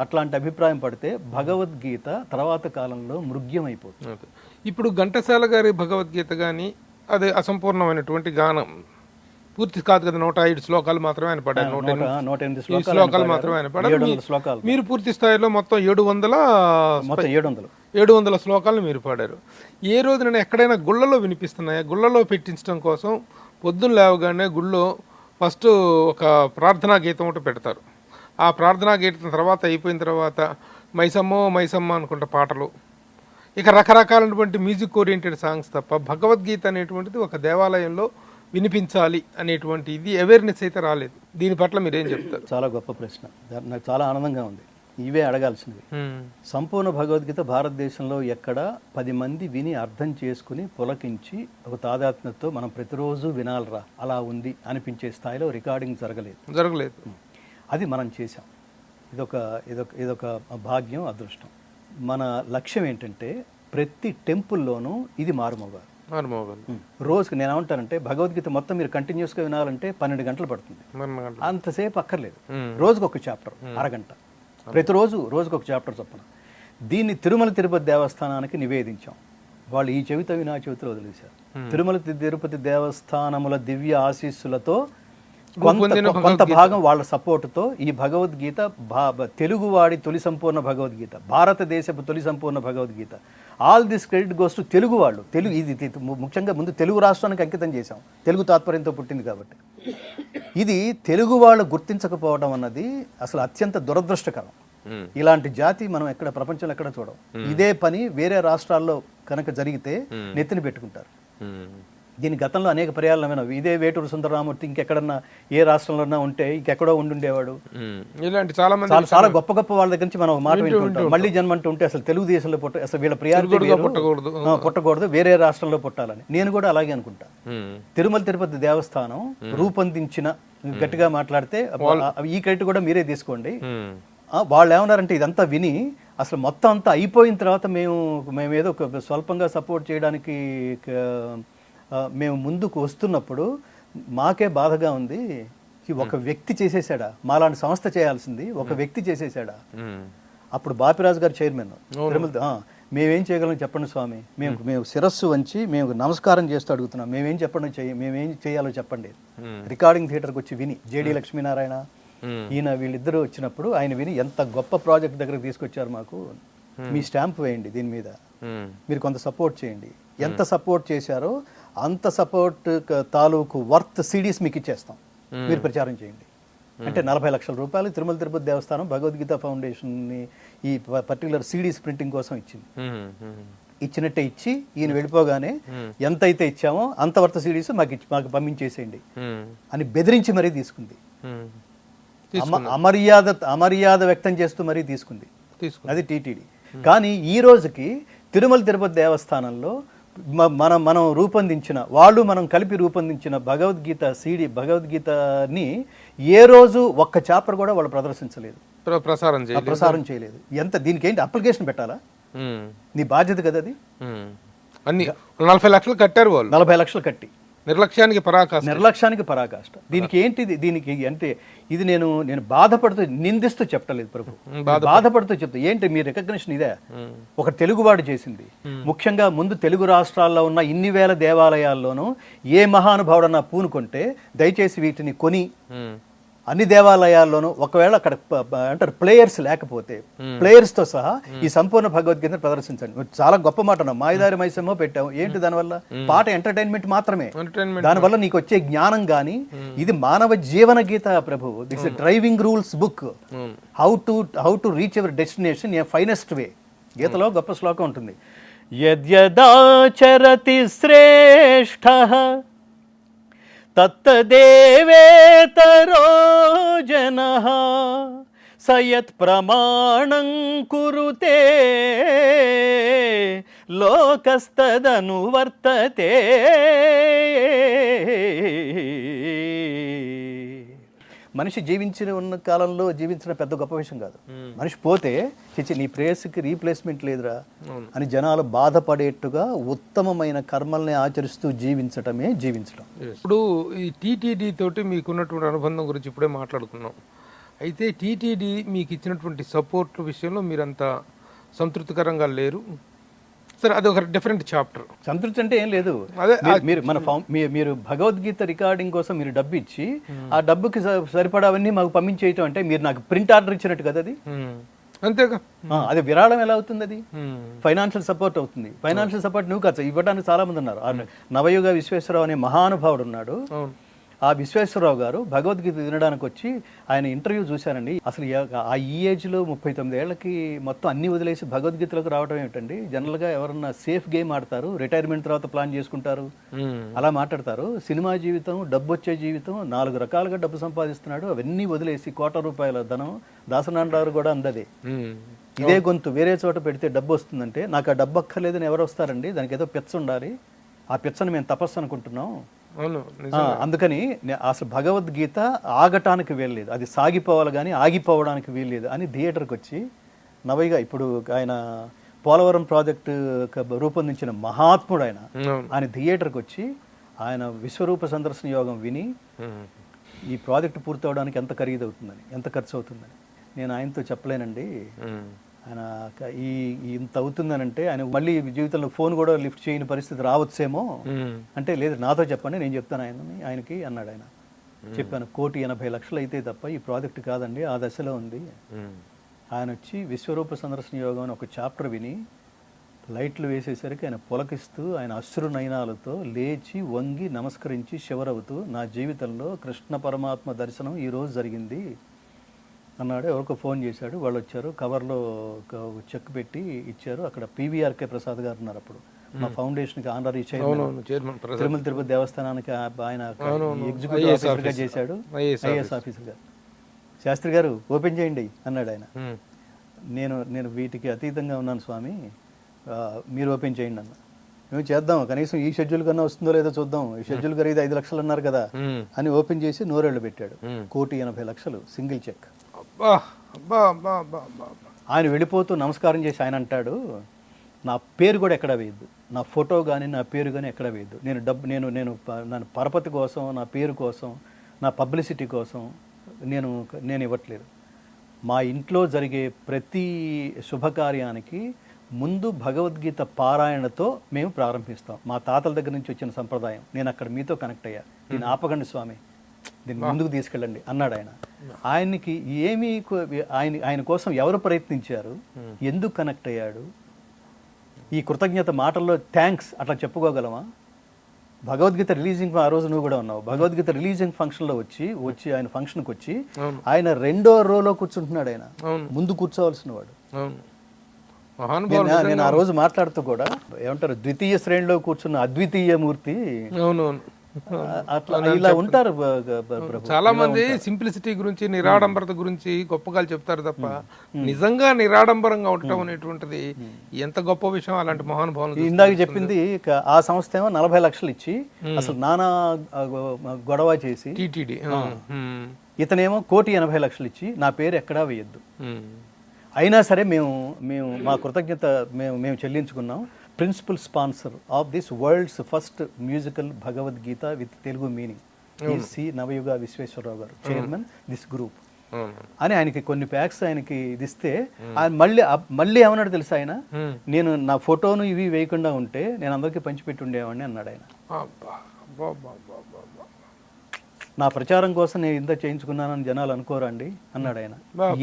అట్లాంటి అభిప్రాయం పడితే భగవద్గీత తర్వాత కాలంలో మృగ్యం అయిపోతుంది. ఇప్పుడు ఘంటసాల గారి భగవద్గీత కానీ అదే అసంపూర్ణమైనటువంటి గానం, పూర్తి కాదు కదా, 105 శ్లోకాలు మాత్రమే ఆయన పాడారు. 108 శ్లోకాలు మాత్రమే ఆయన పాడారు. మీరు పూర్తి స్థాయిలో మొత్తం 700 శ్లోకాలను మీరు పాడారు. ఏ రోజున ఎక్కడైనా గుళ్ళలో వినిపిస్తున్నాయా? గుళ్ళలో పెట్టించడం కోసం పొద్దున్న లేవగానే గుళ్ళో ఫస్ట్ ఒక ప్రార్థనా గీతం ఒకటి పెడతారు. ఆ ప్రార్థనా గీతం తర్వాత అయిపోయిన తర్వాత మైసమ్మ అనుకుంటా పాటలు, ఇక రకరకాలైనటువంటి మ్యూజిక్ ఓరియంటెడ్ సాంగ్స్ తప్ప భగవద్గీత అనేటువంటిది ఒక దేవాలయంలో వినిపించాలి అనేటువంటి ఇది అవేర్నెస్ అయితే రాలేదు. దీని పట్ల మీరేం చెప్తారు? చాలా గొప్ప ప్రశ్న, నాకు చాలా ఆనందంగా ఉంది. ఇవే అడగాల్సినవి. సంపూర్ణ భగవద్గీత భారతదేశంలో ఎక్కడ 10 మంది విని అర్థం చేసుకుని పులకించి ఒక తాదాత్మ్యతతో మనం ప్రతిరోజు వినాలరా అలా ఉంది అనిపించే స్థాయిలో రికార్డింగ్ జరగలేదు. అది మనం చేసాం. ఇదొక భాగ్యం, అదృష్టం. మన లక్ష్యం ఏంటంటే ప్రతి టెంపుల్లోనూ ఇది మారుమోగాలి. రోజుకి నేను ఏమంటానంటే, భగవద్గీత మొత్తం మీరు కంటిన్యూస్గా వినాలంటే 12 గంటలు పడుతుంది. అంతసేపు అక్కర్లేదు. రోజుకు ఒక చాప్టర్, అరగంట, రోజుకొక చాప్టర్ చొప్పున. దీన్ని తిరుమల తిరుపతి దేవస్థానానికి నివేదించాం. వాళ్ళు ఈ చెవితో వినా చెవితో వదిలేశారు. తిరుమల తిరుపతి దేవస్థానముల దివ్య ఆశీస్సులతో కొంత భాగం వాళ్ళ సపోర్టుతో ఈ భగవద్గీత తెలుగువాడి తొలి సంపూర్ణ భగవద్గీత, భారతదేశపు తొలి సంపూర్ణ Bhagavad Gita. All this credit goes to తెలుగువాళ్ళు. ఇది ముఖ్యంగా ముందు తెలుగు రాష్ట్రానికి అంకితం చేశాం, తెలుగు తాత్పర్యంతో పుట్టింది కాబట్టి. ఇది తెలుగు వాళ్ళు గుర్తించకపోవడం అన్నది అసలు అత్యంత దురదృష్టకరం. ఇలాంటి జాతి మనం ఎక్కడ ప్రపంచంలో ఎక్కడ చూడం. ఇదే పని వేరే రాష్ట్రాల్లో కనుక జరిగితే నెత్తిన పెట్టుకుంటారు. దీని గతంలో అనేక పర్యాలమైన ఇదే వేటూరు సుందరరామూర్తి ఇంకెక్కడన్నా ఏ రాష్ట్రంలో ఉంటే ఇంకెక్కడో ఉండుండేవాడు. ఇలాంటి చాలా చాలా గొప్ప గొప్ప వాళ్ళ దగ్గర నుంచి మనం మాట వింటుంటాం. మళ్ళీ జన్మంటూ ఉంటే అసలు తెలుగుదేశంలో అసలు వీళ్ళ ప్రియారిటీ పుట్టకూడదు, వేరే రాష్ట్రంలో పుట్టాలని. నేను కూడా అలాగే అనుకుంటా. తిరుమల తిరుపతి దేవస్థానం రూపొందించిన, గట్టిగా మాట్లాడితే ఈ క్రెడిట్ కూడా మీరే తీసుకోండి. వాళ్ళు ఏమన్నారంటే ఇదంతా విని అసలు మొత్తం అంతా అయిపోయిన తర్వాత మేమేదో స్వల్పంగా సపోర్ట్ చేయడానికి మేము ముందుకు వస్తున్నప్పుడు మాకే బాధగా ఉంది. ఒక వ్యక్తి చేసేసాడా, మాలాంటి సంస్థ చేయాల్సింది ఒక వ్యక్తి చేసేసాడా. అప్పుడు బాపిరాజు గారు చైర్మన్ తిరుమల. మేమేం చేయగలం చెప్పండి స్వామి, మేము శిరస్సు వంచి మేము నమస్కారం చేస్తూ అడుగుతున్నాం. మేమేం చేయాలో చెప్పండి. రికార్డింగ్ థియేటర్కి వచ్చి విని జేడి లక్ష్మీనారాయణ ఈయన వీళ్ళిద్దరూ వచ్చినప్పుడు ఆయన విని ఎంత గొప్ప ప్రాజెక్ట్ దగ్గరకు తీసుకొచ్చారు, మాకు మీ స్టాంప్ వేయండి దీని మీద, మీరు కొంత సపోర్ట్ చేయండి. ఎంత సపోర్ట్ చేశారో అంత సపోర్ట్ తాలూకు వర్త్ సిడీస్ మీకు ఇచ్చేస్తాం, మీరు ప్రచారం చేయండి అంటే 40 లక్షల రూపాయలు తిరుమల తిరుపతి దేవస్థానం భగవద్గీత ఫౌండేషన్ని ఈ పర్టికులర్ సిడీస్ ప్రింటింగ్ కోసం ఇచ్చింది. ఇచ్చినట్టే ఇచ్చి ఈయన వెళ్ళిపోగానే ఎంతైతే ఇచ్చామో అంత వర్త్ సిడీస్ మాకు పంపించేసేయండి అని బెదిరించి మరీ తీసుకుంది. అమర్యాద వ్యక్తం చేస్తూ మరీ తీసుకుంది. అది టీటీడీ. కానీ ఈ రోజుకి తిరుమల తిరుపతి దేవస్థానంలో మనం రూపొందించిన మనం కలిపి రూపొందించిన భగవద్గీతని ఏ రోజు ఒక్క చాప్టర్ కూడా వాళ్ళు ప్రదర్శించలేదు, ప్రసారం చేయలేదు. దీనికి ఏంటి అప్లికేషన్ పెట్టాలా? నీ బాధ్యత కదా అది. అన్ని 40 లక్షలు కట్టారు వాళ్ళు. 40 లక్షలు కట్టి నిర్లక్ష్యానికి పరాకాష్ట. దీనికి ఏంటిది? దీనికి అంటే ఇది నేను బాధపడుతూ నిందిస్తూ చెప్పలేదు ప్రభు, బాధపడుతూ చెప్తా. ఏంటి మీ రికగ్నిషన్ ఇదే? ఒక తెలుగువాడు చేసింది. ముఖ్యంగా ముందు తెలుగు రాష్ట్రాల్లో ఉన్న ఇన్ని వేల దేవాలయాల్లోనూ ఏ మహానుభావుడన్నా పూనుకుంటే దయచేసి వీటిని కొని అన్ని దేవాలయాల్లోనూ ఒకవేళ అక్కడ అంటారు ప్లేయర్స్ లేకపోతే ప్లేయర్స్ తో సహా ఈ సంపూర్ణ భగవద్గీతను ప్రదర్శించండి. చాలా గొప్ప మాట అన్నాం. మాయదారి మైసమ్మో పెట్టాము. ఏంటి దానివల్ల? పాట ఎంటర్టైన్మెంట్ మాత్రమే. దానివల్ల నీకు వచ్చే జ్ఞానం గాని, ఇది మానవ జీవన Gita Prabhu. This is driving rules book, how to reach ever destination a finest way. గీతలో గొప్ప శ్లోకం ఉంటుంది. యద్యదాచరతి శ్రేష్ఠః తత్తదేవేతరో జనః సయత్ ప్రమాణం కురుతే లోకస్తదనువర్తతే. మనిషి ఉన్న కాలంలో జీవించడం పెద్ద గొప్ప విషయం కాదు. మనిషి పోతే నీ ప్రేయస్కి రీప్లేస్మెంట్ లేదురా అని జనాలు బాధపడేట్టుగా ఉత్తమమైన కర్మల్ని ఆచరిస్తూ జీవించటం. ఇప్పుడు ఈ టీటీడీ తోటి మీకున్నటువంటి అనుబంధం గురించి ఇప్పుడే మాట్లాడుకున్నాం. అయితే టీటీడీ మీకు ఇచ్చినటువంటి సపోర్ట్ విషయంలో మీరంత సంతృప్తికరంగా లేరు. సరే, అది ఒక డిఫరెంట్ చాప్టర్. సంతృప్తి అంటే ఏం లేదు. మీరు భగవద్గీత రికార్డింగ్ కోసం మీరు డబ్బు ఇచ్చి ఆ డబ్బుకి సరిపడావన్నీ మాకు పంపించేయటం అంటే మీరు నాకు ప్రింట్ ఆర్డర్ ఇచ్చినట్టు కదా అది. అంతేగా. అది విరాళం ఎలా అవుతుంది? అది ఫైనాన్షియల్ సపోర్ట్ అవుతుంది. ఫైనాన్షియల్ సపోర్ట్ నువ్వు ఖర్చు ఇవ్వడానికి చాలా మంది ఉన్నారు. నవయుగ విశ్వేశ్వరరావు అనే మహానుభావుడు ఉన్నాడు. ఆ విశ్వేశ్వరరావు గారు భగవద్గీత వినడానికి వచ్చి ఆయన ఇంటర్వ్యూ చూశానండి. అసలు ఆ ఈ ఏజ్లో 39 ఏళ్ళకి మొత్తం అన్ని వదిలేసి భగవద్గీతలోకి రావడం ఏమిటండి? జనరల్గా ఎవరన్నా సేఫ్ గేమ్ ఆడతారు, రిటైర్మెంట్ తర్వాత ప్లాన్ చేసుకుంటారు, అలా మాట్లాడతారు. సినిమా జీవితం, డబ్బు వచ్చే జీవితం, 4 రకాలుగా డబ్బు సంపాదిస్తున్నాడు. అవన్నీ వదిలేసి ₹1,00,00,000 ధనం దాసనారాయణ కూడా అందదే. ఇదే గొంతు వేరే చోట పెడితే డబ్బు వస్తుందంటే నాకు ఆ డబ్బు అక్కర్లేదని ఎవరు వస్తారండి? దానికి ఏదో పిచ్చ ఉండాలి. ఆ పిచ్చని మేము తపస్సు అనుకుంటున్నాం. అందుకని అసలు భగవద్గీత ఆగటానికి వీల్లేదు, అది సాగిపోవాలి కానీ ఆగిపోవడానికి వీల్లేదు అని థియేటర్కి వచ్చి నవైగా ఇప్పుడు ఆయన పోలవరం ప్రాజెక్టు రూపొందించిన మహాత్ముడు ఆయన థియేటర్కి వచ్చి ఆయన విశ్వరూప సందర్శన యోగం విని ఈ ప్రాజెక్టు పూర్తవడానికి ఎంత ఖరీదవుతుందని, ఎంత ఖర్చు అవుతుందని నేను ఆయనతో చెప్పలేనండి. ఆయన ఇంత అవుతుందనంటే ఆయన మళ్ళీ జీవితంలో ఫోన్ కూడా లిఫ్ట్ చేయని పరిస్థితి రావచ్చేమో అంటే, లేదు నాతో చెప్పండి నేను చెప్తాను ఆయనకి అన్నాడు ఆయన. చెప్పాను 1,80,00,000 అయితే తప్ప ఈ ప్రాజెక్ట్ కాదండి, ఆ దశలో ఉంది. ఆయన వచ్చి విశ్వరూప సందర్శన యోగం అని ఒక చాప్టర్ విని లైట్లు వేసేసరికి ఆయన పులకిస్తూ ఆయన అశ్రు నయనాలతో లేచి వంగి నమస్కరించి శివరవుతూ, నా జీవితంలో కృష్ణ పరమాత్మ దర్శనం ఈరోజు జరిగింది అన్నాడు. ఎవరికో ఫోన్ చేశాడు, వాళ్ళు వచ్చారు, కవర్లో ఒక చెక్ పెట్టి ఇచ్చారు. అక్కడ పివిఆర్కే ప్రసాద్ గారు ఉన్నారు అప్పుడు, మా ఫౌండేషన్కి ఆనరీ చైర్మన్, తిరుమల తిరుపతి దేవస్థానానికి ఆయన ఎగ్జిక్యూటివ్ ఆఫీసర్గా చేశాడు, ఐఏఎస్ ఆఫీసర్గా. శాస్త్రి గారు ఓపెన్ చేయండి అన్నాడు ఆయన. నేను వీటికి అతీతంగా ఉన్నాను స్వామి, మీరు ఓపెన్ చేయండి అన్న. మేము చేద్దాం, కనీసం ఈ షెడ్యూల్ కన్నా వస్తుందో లేదో చూద్దాం, ఈ షెడ్యూల్ ఖరీదు 5 లక్షలు అన్నారు కదా అని ఓపెన్ చేసి నోరేళ్ళు పెట్టాడు. 1,80,00,000 సింగిల్ చెక్. ఆయన వెళ్ళిపోతూ నమస్కారం చేసి ఆయన అంటాడు, నా పేరు కూడా ఎక్కడ వేయద్దు, నా ఫోటో కానీ నా పేరు కానీ ఎక్కడ వేయద్దు. నేను పరపతి కోసం, నా పేరు కోసం, నా పబ్లిసిటీ కోసం నేను ఇవ్వట్లేదు. మా ఇంట్లో జరిగే ప్రతి శుభకార్యానికి ముందు భగవద్గీత పారాయణతో మేము ప్రారంభిస్తాం. మా తాతల దగ్గర నుంచి వచ్చిన సంప్రదాయం. నేను అక్కడ మీతో కనెక్ట్ అయ్యా, దీన్ని ఆపకండి స్వామి, దీన్ని ముందుకు తీసుకెళ్ళండి అన్నాడు ఆయన. ఆయనకి ఏమీ ఆయన కోసం ఎవరు ప్రయత్నించారు, ఎందుకు కనెక్ట్ అయ్యాడు? ఈ కృతజ్ఞత మాటల్లో థ్యాంక్స్ అట్లా చెప్పుకోగలమా? భగవద్గీత రిలీజింగ్, ఆ రోజు నువ్వు కూడా ఉన్నావు, భగవద్గీత రిలీజింగ్ ఫంక్షన్లో వచ్చి ఆయన ఫంక్షన్కి వచ్చి ఆయన 2వ రోలో కూర్చుంటున్నాడు. ఆయన ముందు కూర్చోవలసిన వాడు. నేను ఆ రోజు మాట్లాడుతూ కూడా ఏమంటారు, ద్వితీయ శ్రేణిలో కూర్చున్న అద్వితీయ మూర్తి. అట్లా ఇలా ఉంటారు. చాలా మంది సింప్లిసిటీ గురించి, నిరాడంబరత గురించి గొప్పగా చెప్తారు తప్ప నిజంగా నిరాడంబరంగా ఉండటం అనేటువంటిది ఎంత గొప్ప విషయం. అలాంటి మహానుభావులు ఇందాక చెప్పింది, ఆ సంస్థ ఏమో 40 లక్షలు ఇచ్చి అసలు నానా గొడవ చేసి టీటీడీ, ఇతనేమో 1,80,00,000 ఇచ్చి నా పేరు ఎక్కడా వేయద్దు. అయినా సరే మేము మా కృతజ్ఞత మేము చెల్లించుకున్నాం. Principal sponsor of this world's first musical Bhagavad Gita with Telugu meaning ఈ C Navayuga Visweswararao garu, chairman this group అని ఆయనకి కొన్ని ప్యాక్స్ ఆయనకి ఇస్తే ఆయన మళ్ళీ ఏమన్నాడు తెలుసా ఆయన, నేను నా ఫోటోను ఇవి వేయకుండా ఉంటే నేను అందరికీ పంచిపెట్టి ఉండేవాడిని అన్నాడు ఆయన. నా ప్రచారం కోసం నేను ఇంత చేయించుకున్నానని జనాలు అనుకోరండి అన్నాడు ఆయన.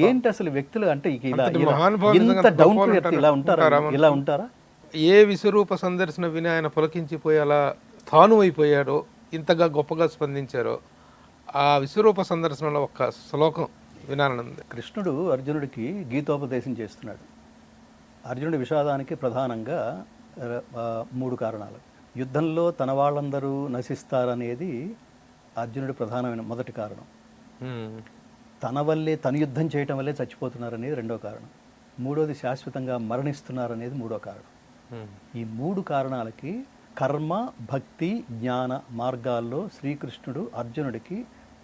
ఏంటి అసలు వ్యక్తులు అంటే ఇంత డౌన్ టు ఎర్త్ ఇలా ఉంటారా? ఏ విశ్వరూప సందర్శన విని ఆయన పులకించిపోయి అలా తాను అయిపోయాడో, ఇంతగా గొప్పగా స్పందించారో, ఆ విశ్వరూప సందర్శనలో ఒక శ్లోకం వినాలనుంది. కృష్ణుడు అర్జునుడికి గీతోపదేశం చేస్తున్నాడు. అర్జునుడి విషాదానికి ప్రధానంగా 3 కారణాలు. యుద్ధంలో తన వాళ్ళందరూ నశిస్తారనేది అర్జునుడి ప్రధానమైన మొదటి కారణం. తన యుద్ధం చేయటం వల్లే చచ్చిపోతున్నారనేది 2వ కారణం. 3వది శాశ్వతంగా మరణిస్తున్నారనేది 3వ కారణం. ఈ 3 కారణాలకి కర్మ, భక్తి, జ్ఞాన మార్గాల్లో శ్రీకృష్ణుడు అర్జునుడికి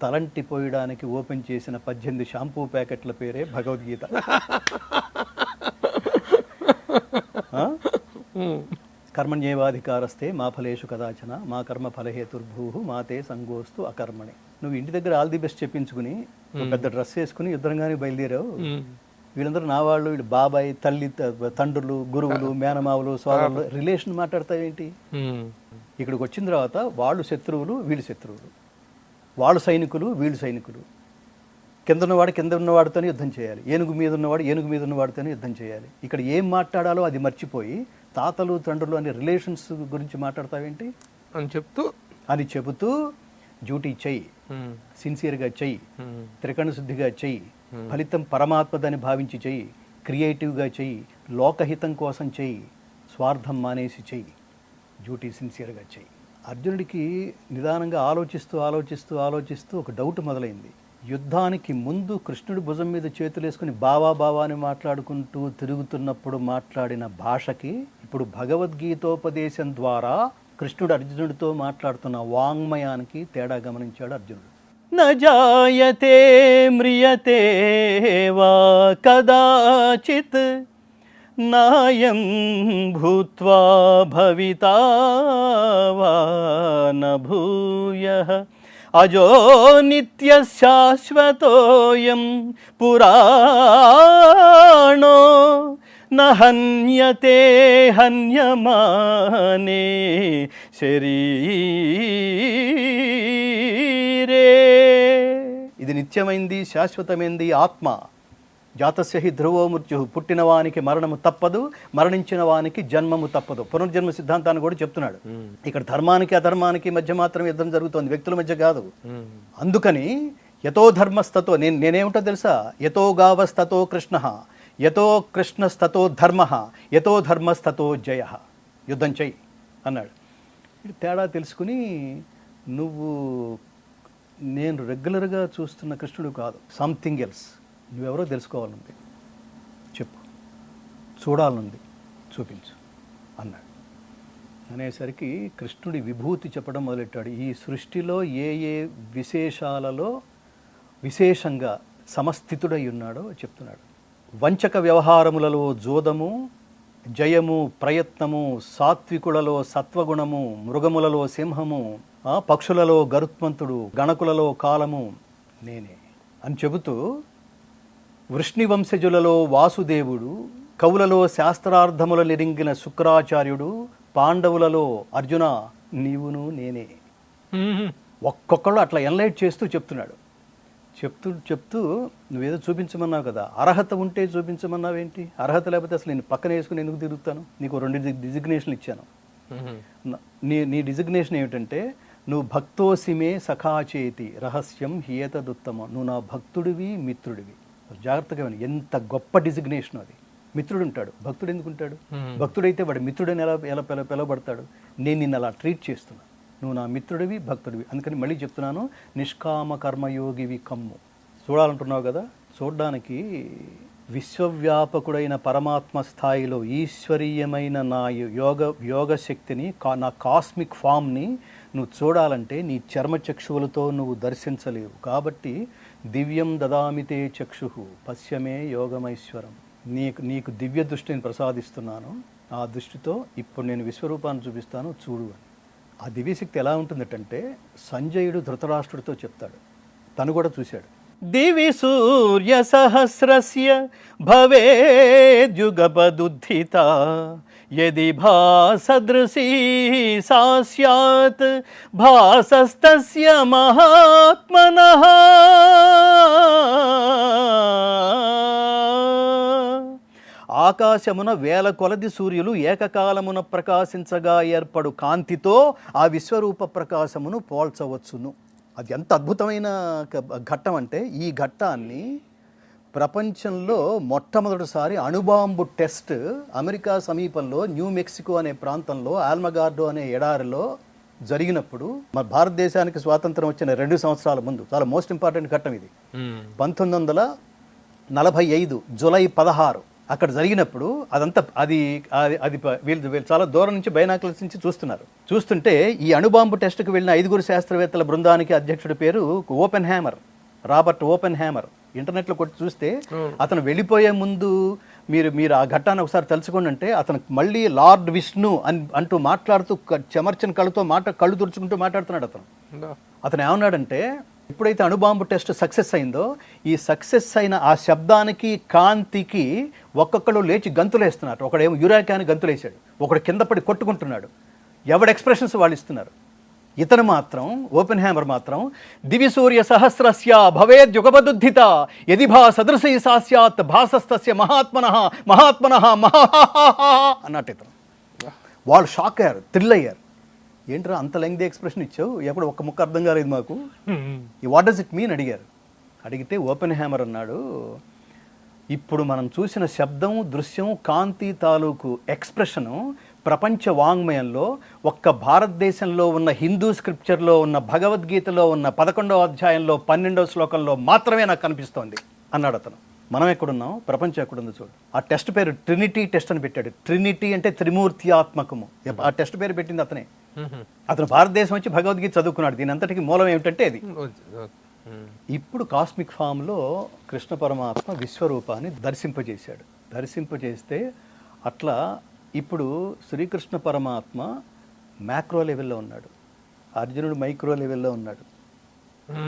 తలంటిపోయడానికి ఓపెన్ చేసిన 18 షాంపూ ప్యాకెట్ల పేరే భగవద్గీత. కర్మణ్యేవాధికారస్తే మా ఫలేషు కదాచన మా కర్మ ఫలహేతుర్భూ మాతే సంగోస్తు అకర్మణి. నువ్వు ఇంటి దగ్గర ఆల్ ది బెస్ట్ చెప్పించుకుని పెద్ద డ్రెస్ వేసుకుని యుద్ధంగానే బయలుదేరావు. వీళ్ళందరూ నా వాళ్ళు, వీళ్ళు బాబాయ్, తల్లి, తండ్రులు, గురువులు, మేనమావులు, సోదరులు, రిలేషన్ మాట్లాడతావేంటి? ఇక్కడికి వచ్చిన తర్వాత వాళ్ళు శత్రువులు, వీళ్ళు శత్రువులు, వాళ్ళు సైనికులు, వీళ్ళు సైనికులు. కింద ఉన్నవాడితోనే యుద్ధం చేయాలి, ఏనుగు మీద ఉన్నవాడితోనే యుద్ధం చేయాలి. ఇక్కడ ఏం మాట్లాడాలో అది మర్చిపోయి తాతలు, తండ్రులు అనే రిలేషన్స్ గురించి మాట్లాడతావేంటి అని చెబుతూ డ్యూటీ చెయ్యి, సిన్సియర్గా చెయ్యి, త్రికరణ శుద్ధిగా చెయ్యి, ఫలితం పరమాత్మదని భావించి చెయ్యి, క్రియేటివ్గా చెయ్యి, లోకహితం కోసం చెయ్యి, స్వార్థం మానేసి చెయ్యి, డ్యూటీ సిన్సియర్గా చెయ్యి. అర్జునుడికి నిదానంగా ఆలోచిస్తూ ఒక డౌట్ మొదలైంది. యుద్ధానికి ముందు కృష్ణుడి భుజం మీద చేతులు వేసుకుని బావా అని మాట్లాడుకుంటూ తిరుగుతున్నప్పుడు మాట్లాడిన భాషకి ఇప్పుడు భగవద్గీతోపదేశం ద్వారా కృష్ణుడు అర్జునుడితో మాట్లాడుతున్న వాంగ్మయానికి తేడా గమనించాడు అర్జునుడు. నజాయతే మ్రియతే వా కదాచిత్ నాయం భూత్వా భవితా వా న భూయః అజో నిత్య శాశ్వతోయం పురాణో నహన్యతే హన్యమానే శరీరే. ఇది నిత్యమైంది, శాశ్వతమైంది ఆత్మ. జాతస్య హి ధ్రువో మృత్యు, పుట్టిన వానికి మరణము తప్పదు, మరణించిన వానికి జన్మము తప్పదు. పునర్జన్మ సిద్ధాంతాన్ని కూడా చెప్తున్నాడు. ఇక్కడ ధర్మానికి అధర్మానికి మధ్య మాత్రం యుద్ధం జరుగుతోంది, వ్యక్తుల మధ్య కాదు. అందుకని యతో ధర్మస్తతో, నేనేమిటో తెలుసా, యతో గావస్తతో కృష్ణ, యతో కృష్ణస్తతో ధర్మ, యతో ధర్మస్తతో జయ, యుద్ధం చెయ్యి అన్నాడు. ఇది తేడా తెలుసుకుని, నువ్వు నేను రెగ్యులర్గా చూస్తున్న కృష్ణుడు కాదు, సంథింగ్ ఎల్స్, నువ్వెవరో తెలుసుకోవాలంది, చెప్పు, చూడాలనుంది, చూపించు అన్నాడు. అనేసరికి కృష్ణుడి విభూతి చెప్పడం మొదలెట్టాడు. ఈ సృష్టిలో ఏ ఏ విశేషాలలో విశేషంగా సమస్థితుడై ఉన్నాడో చెప్తున్నాడు. వంచక వ్యవహారములలో జోదము, జయము, ప్రయత్నము, సాత్వికులలో సత్వగుణము, మృగములలో సింహము, పక్షులలో గరుత్మంతుడు, గణకులలో కాలము నేనే అని చెబుతూ, వృష్ణివంశజులలో వాసుదేవుడు, కవులలో శాస్త్రార్థముల నిరింగిన శుక్రాచార్యుడు, పాండవులలో అర్జున నీవును నేనే. ఒక్కొక్కళ్ళు అట్లా ఎన్లైట్ చేస్తూ చెప్తున్నాడు. చెప్తూ నువ్వేదో చూపించమన్నావు కదా, అర్హత ఉంటే చూపించమన్నావేంటి? అర్హత లేకపోతే అసలు నేను పక్కన వేసుకుని ఎందుకు తిరుగుతాను? నీకు 2 డిజిగ్నేషన్లు ఇచ్చాను. నీ డిజిగ్నేషన్ ఏమిటంటే, నువ్వు భక్తోసిమే సఖాచేతి రహస్యం హియతదుత్తమం, నువ్వు నా భక్తుడివి, మిత్రుడివి. జాగ్రత్తగా విను, ఎంత గొప్ప డిజిగ్నేషన్ అది. మిత్రుడు ఉంటాడు, భక్తుడు ఎందుకు ఉంటాడు? భక్తుడైతే వాడు మిత్రుడని ఎలా పిలవబడతాడు? నేను నిన్ను అలా ట్రీట్ చేస్తున్నా, నువ్వు నా మిత్రుడివి, భక్తుడివి. అందుకని మళ్ళీ చెప్తున్నాను, నిష్కామ కర్మయోగివి కమ్ము. చూడాలంటున్నావు కదా, చూడడానికి విశ్వవ్యాపకుడైన పరమాత్మ స్థాయిలో ఈశ్వరీయమైన నా యోగ శక్తిని, నా కాస్మిక్ ఫామ్ని నువ్వు చూడాలంటే నీ చర్మచక్షువులతో నువ్వు దర్శించలేవు. కాబట్టి దివ్యం దదామితే చక్షు పశ్యమే యోగమైశ్వరం, నీకు దివ్య దృష్టిని ప్రసాదిస్తున్నాను, ఆ దృష్టితో ఇప్పుడు నేను విశ్వరూపాన్ని చూపిస్తాను, చూడు అని. ఆ దివ్యశక్తి ఎలా ఉంటుందంటే, సంజయుడు ధృతరాష్ట్రుడితో చెప్తాడు, తను కూడా చూశాడు. దివి సూర్య సహస్రస్య భవేద్యుగపదుద్ధిత యది భాసదృశీ సా స్యాత్ భాసస్తస్య మహాత్మనః. ఆకాశమున వేల కొలది సూర్యులు ఏకకాలమున ప్రకాశించగా ఏర్పడు కాంతితో ఆ విశ్వరూప ప్రకాశమును పోల్చవచ్చును. అది ఎంత అద్భుతమైన ఘట్టం అంటే, ఈ ఘట్టాన్ని ప్రపంచంలో మొట్టమొదటిసారి అణుబాంబు టెస్ట్ అమెరికా సమీపంలో న్యూ మెక్సికో అనే ప్రాంతంలో ఆల్మగార్డో అనే ఎడారిలో జరిగినప్పుడు, మన భారతదేశానికి స్వాతంత్రం వచ్చిన 2 సంవత్సరాల ముందు, చాలా మోస్ట్ ఇంపార్టెంట్ ఘట్టం ఇది. 1945 జూలై 16 అక్కడ జరిగినప్పుడు అదంతా అది వీళ్ళు చాలా దూరం నుంచి బైనాకులర్స్ నుంచి చూస్తుంటే ఈ అణుబాంబు టెస్ట్కి వెళ్ళిన 5 శాస్త్రవేత్తల బృందానికి అధ్యక్షుడి పేరు open hammer, Robert open hammer. ఇంటర్నెట్లో కొట్టి చూస్తే అతను వెళ్ళిపోయే ముందు మీరు ఆ ఘట్టాన్ని ఒకసారి తెలుసుకోండి అంటే, అతను మళ్ళీ లార్డ్ విష్ణు అంటూ మాట్లాడుతూ చెమర్చిన కళ్ళు తుడుచుకుంటూ మాట్లాడుతున్నాడు. అతను ఏమన్నాడంటే, ఎప్పుడైతే అణుబాంబు టెస్ట్ సక్సెస్ అయిందో, ఈ సక్సెస్ అయిన ఆ శబ్దానికి, కాంతికి ఒక్కొక్కడు లేచి గంతులేస్తున్నారు. ఒకడేమో యురాకాని గంతులేశాడు, ఒకడు కింద పడి కొట్టుకుంటున్నాడు. ఎవడ ఎక్స్ప్రెషన్స్ వాళ్ళు ఇస్తున్నారు. ఇతను మాత్రం, ఓపెన్ హ్యామర్ మాత్రం, దివి సూర్య సహస్రస్య భవేద్యుగపదుద్ధిత యది భాసదృశీ సా స్యాత్ భాసస్తస్య మహాత్మనః మహాత్మనః అన్నట్టు ఇతను. వాళ్ళు షాక్ అయ్యారు, థ్రిల్ అయ్యారు. ఏంట్రా అంత లెంగ్తీ ఎక్స్ప్రెషన్ ఇచ్చావు, ఎప్పుడు ఒక్క ముక్క అర్థం కాలేదు మాకు, వాట్ డస్ ఇట్ మీన్ అడిగారు. అడిగితే ఓపెన్ హ్యామర్ అన్నాడు, ఇప్పుడు మనం చూసిన శబ్దం, దృశ్యం, కాంతి తాలూకు ఎక్స్ప్రెషను ప్రపంచ వాంగ్మయంలో ఒక్క భారతదేశంలో ఉన్న హిందూ స్క్రిప్చర్లో ఉన్న భగవద్గీతలో ఉన్న 11వ అధ్యాయంలో 12వ శ్లోకంలో మాత్రమే నాకు కనిపిస్తోంది అన్నాడు అతను. మనం ఎక్కడున్నాం, ప్రపంచం ఎక్కడుందో చూడు. ఆ టెస్ట్ పేరు ట్రినిటీ టెస్ట్ అని పెట్టాడు. ట్రినిటీ అంటే త్రిమూర్త్యాత్మకము. ఆ టెస్ట్ పేరు పెట్టింది అతనే. అతను భారతదేశం వచ్చి భగవద్గీత చదువుకున్నాడు. దీని అంతటికి మూలం ఏమిటంటే అది. ఇప్పుడు కాస్మిక్ ఫామ్లో కృష్ణ పరమాత్మ విశ్వరూపాన్ని దర్శింపజేస్తే అట్లా ఇప్పుడు శ్రీకృష్ణ పరమాత్మ మ్యాక్రో లెవెల్లో ఉన్నాడు, అర్జునుడు మైక్రో లెవెల్లో ఉన్నాడు.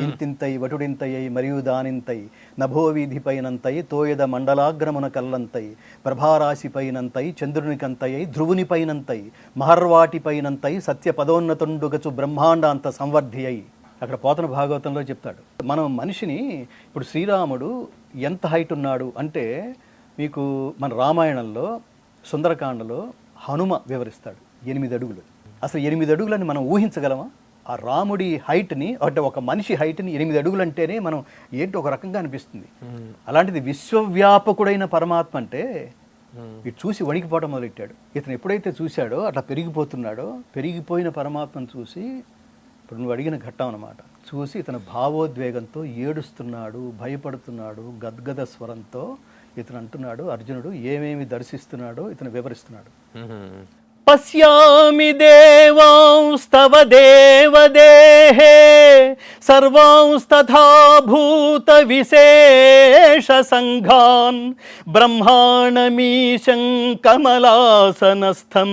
ఇంతింతై వటుడింతయ్యై మరియు దానింతై నభోవీధి పైనంతై తోయద మండలాగ్రమున కల్లంతై ప్రభారాశి పైనంతై చంద్రునికంతయ్యై ధ్రువుని పైనంతై మహర్వాటి పైనంతై సత్య పదోన్నతుండుగచు బ్రహ్మాండాంత సంవర్ధి అయి అక్కడ పోతన భాగవతంలో చెప్తాడు. మనం మనిషిని ఇప్పుడు శ్రీరాముడు ఎంత హైట్ ఉన్నాడు అంటే మీకు మన రామాయణంలో సుందరకాండలో హనుమ వివరిస్తాడు 8 అడుగులు. అసలు 8 అడుగులని మనం ఊహించగలమా? ఆ రాముడి హైట్ని అంటే ఒక మనిషి హైట్ని 8 అడుగులు అంటేనే మనం ఏంటి ఒక రకంగా అనిపిస్తుంది. అలాంటిది విశ్వవ్యాపకుడైన పరమాత్మ అంటే ఇటు చూసి వణికిపోవడం మొదలెట్టాడు. ఇతను ఎప్పుడైతే చూశాడో అట్లా పెరిగిపోతున్నాడో, పెరిగిపోయిన పరమాత్మను చూసి ఇప్పుడు నువ్వు అడిగిన ఘట్టం అన్నమాట, చూసి ఇతను భావోద్వేగంతో ఏడుస్తున్నాడు, భయపడుతున్నాడు, గద్గద స్వరంతో ఇతను అంటున్నాడు, అర్జునుడు ఏమేమి దర్శిస్తున్నాడో ఇతను వివరిస్తున్నాడు. పశ్యామి దేవాంస్తవ దేవదేహే సర్వాంస్తథా భూత విశేష సంఘాన్ బ్రహ్మాణమీశం కమలాసనస్థం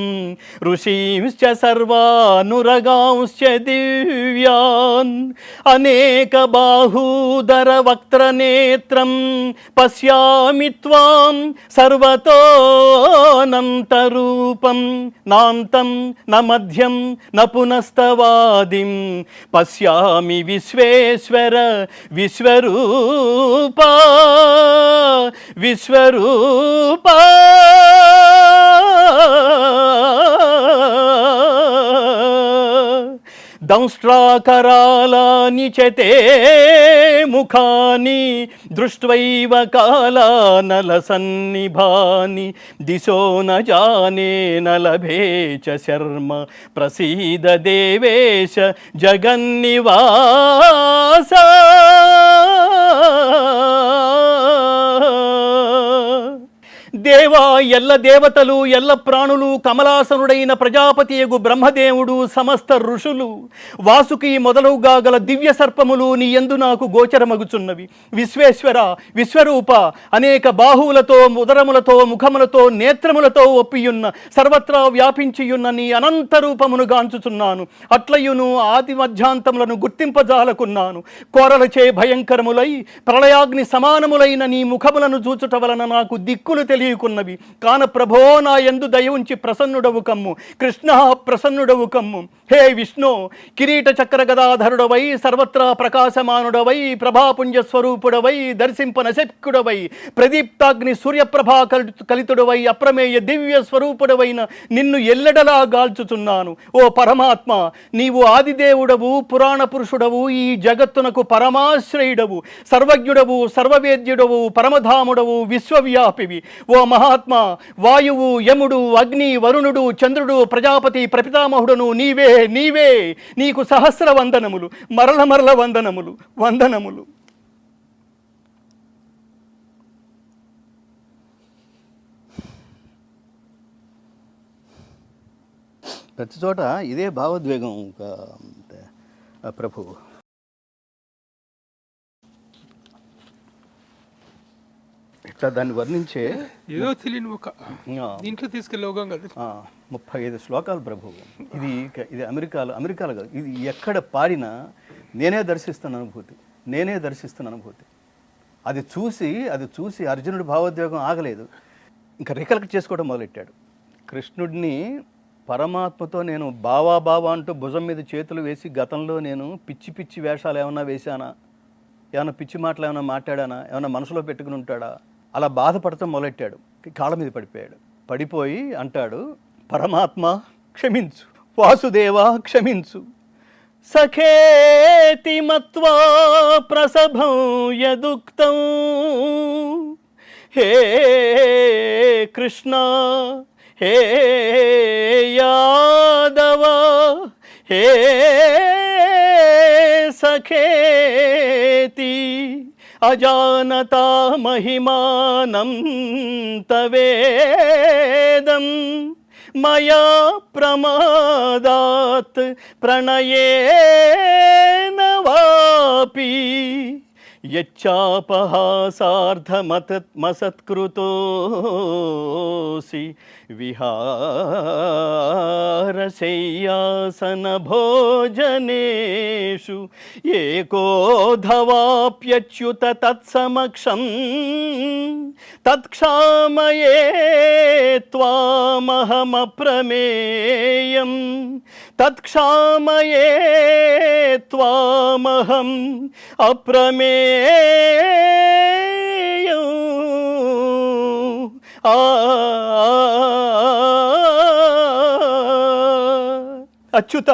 ఋషీంశ్చ సర్వానురగాంశ్చ దివ్యాన్ అనేక బాహూదర వక్త్రనేత్రం పశ్యామి త్వాం సర్వతోనంతరూపం నాంతం న మధ్యం న పునస్తవాదిం పశ్యామి విశ్వేశ్వర విశ్వరూపా విశ్వరూపా దంష్ట్రాకరాళాని చ తే ముఖాని దృష్ట్వైవ కాళానలసన్నిభాని దిశో న జానే న లభే చ శర్మ ప్రసీద దేవేశ జగన్నివాస. దేవా ఎల్ల దేవతలు ఎల్ల ప్రాణులు కమలాసనుడైన ప్రజాపతియగు బ్రహ్మదేవుడు సమస్త ఋషులు వాసుకి మొదలుగా గల దివ్య సర్పములు నీ యందు నాకు గోచరమగుచున్నవి. విశ్వేశ్వర విశ్వరూప అనేక బాహువులతో ఉదరములతో ముఖములతో నేత్రములతో ఒప్పియున్న సర్వత్రా వ్యాపించియున్న నీ అనంత రూపమును గాంచుచున్నాను. అట్లయును ఆది మధ్యాంతములను గుర్తింపజాలకున్నాను. కోరలచే భయంకరములై ప్రళయాగ్ని సమానములైన నీ ముఖములను చూచుట వలన నాకు దిక్కులు తెలియకున్నవి. కాన ప్రభో నా యందు దయ ఉంచి ప్రసన్నుడవు కమ్ము. కృష్ణ ప్రసన్నుడవు కమ్ము. హే విష్ణు కిరీట చక్ర గదాధరుడవై సర్వత్రా ప్రకాశమానుడవై ప్రభాపుంజ స్వరూపుడవై దర్శింపనశక్యుడవై ప్రదీప్తాగ్ని సూర్యప్రభా కలితుడవై అప్రమేయ దివ్య స్వరూపుడవైన నిన్ను ఎల్లెడలా గాల్చుచున్నాను. ఓ పరమాత్మ, నీవు ఆదిదేవుడవు, పురాణ పురుషుడవు, ఈ జగత్తునకు పరమాశ్రయుడవు, సర్వజ్ఞుడవు, సర్వవేద్యుడవు, పరమధాముడవు, విశ్వవ్యాపివి. ఓ మహాత్మ, వాయువు, యముడు, అగ్ని, వరుణుడు, చంద్రుడు, ప్రజాపతి, ప్రపితామహుడును నీవే నీవే. నీకు సహస్ర వందనములు, మరల మరల వందనములు వందనములు. ప్రతి చోట ఇదే భావోద్వేగం ప్రభు. ఇట్లా దాన్ని వర్ణించే ఏదో తెలియని ఒక దీంట్లో తీసుకెళ్ళవగా 35 శ్లోకాలు ప్రభు. ఇది అమెరికాలో కాదు, ఇది ఎక్కడ పాడినా నేనే దర్శిస్తున్న అనుభూతి. అది చూసి అర్జునుడి భావోద్వేగం ఆగలేదు, ఇంకా రికలెక్ట్ చేసుకోవడం మొదలెట్టాడు. కృష్ణుడిని పరమాత్మతో నేను బావా అంటూ భుజం మీద చేతులు వేసి గతంలో నేను పిచ్చి వేషాలు ఏమన్నా వేశానా, ఏమన్నా పిచ్చి మాటలు ఏమైనా మాట్లాడానా, ఏమన్నా మనసులో పెట్టుకుని ఉంటాడా, అలా బాధపడతాం మొదలెట్టాడు. కాళ్ళ మీద పడిపోయి అంటాడు, పరమాత్మ క్షమించు, వాసుదేవా క్షమించు. సఖేతి మత్వా ప్రసభం యదుక్తం హే కృష్ణ హే యాదవ హే సఖేతి అజానతా మహిమానం తవేదం మయా ప్రమాదాత్ ప్రణయేన వాపి యచ్చాపహాసార్థమసత్కృతోసి విహారశయ్యాసన భోజనేషు ఏకోధవాప్యచ్యుత తత్సమక్షం తత్క్షామయే త్వామహమప్రమేయం తత్క్షామయే త్వామహం అప్రమేయం. అచ్యుత,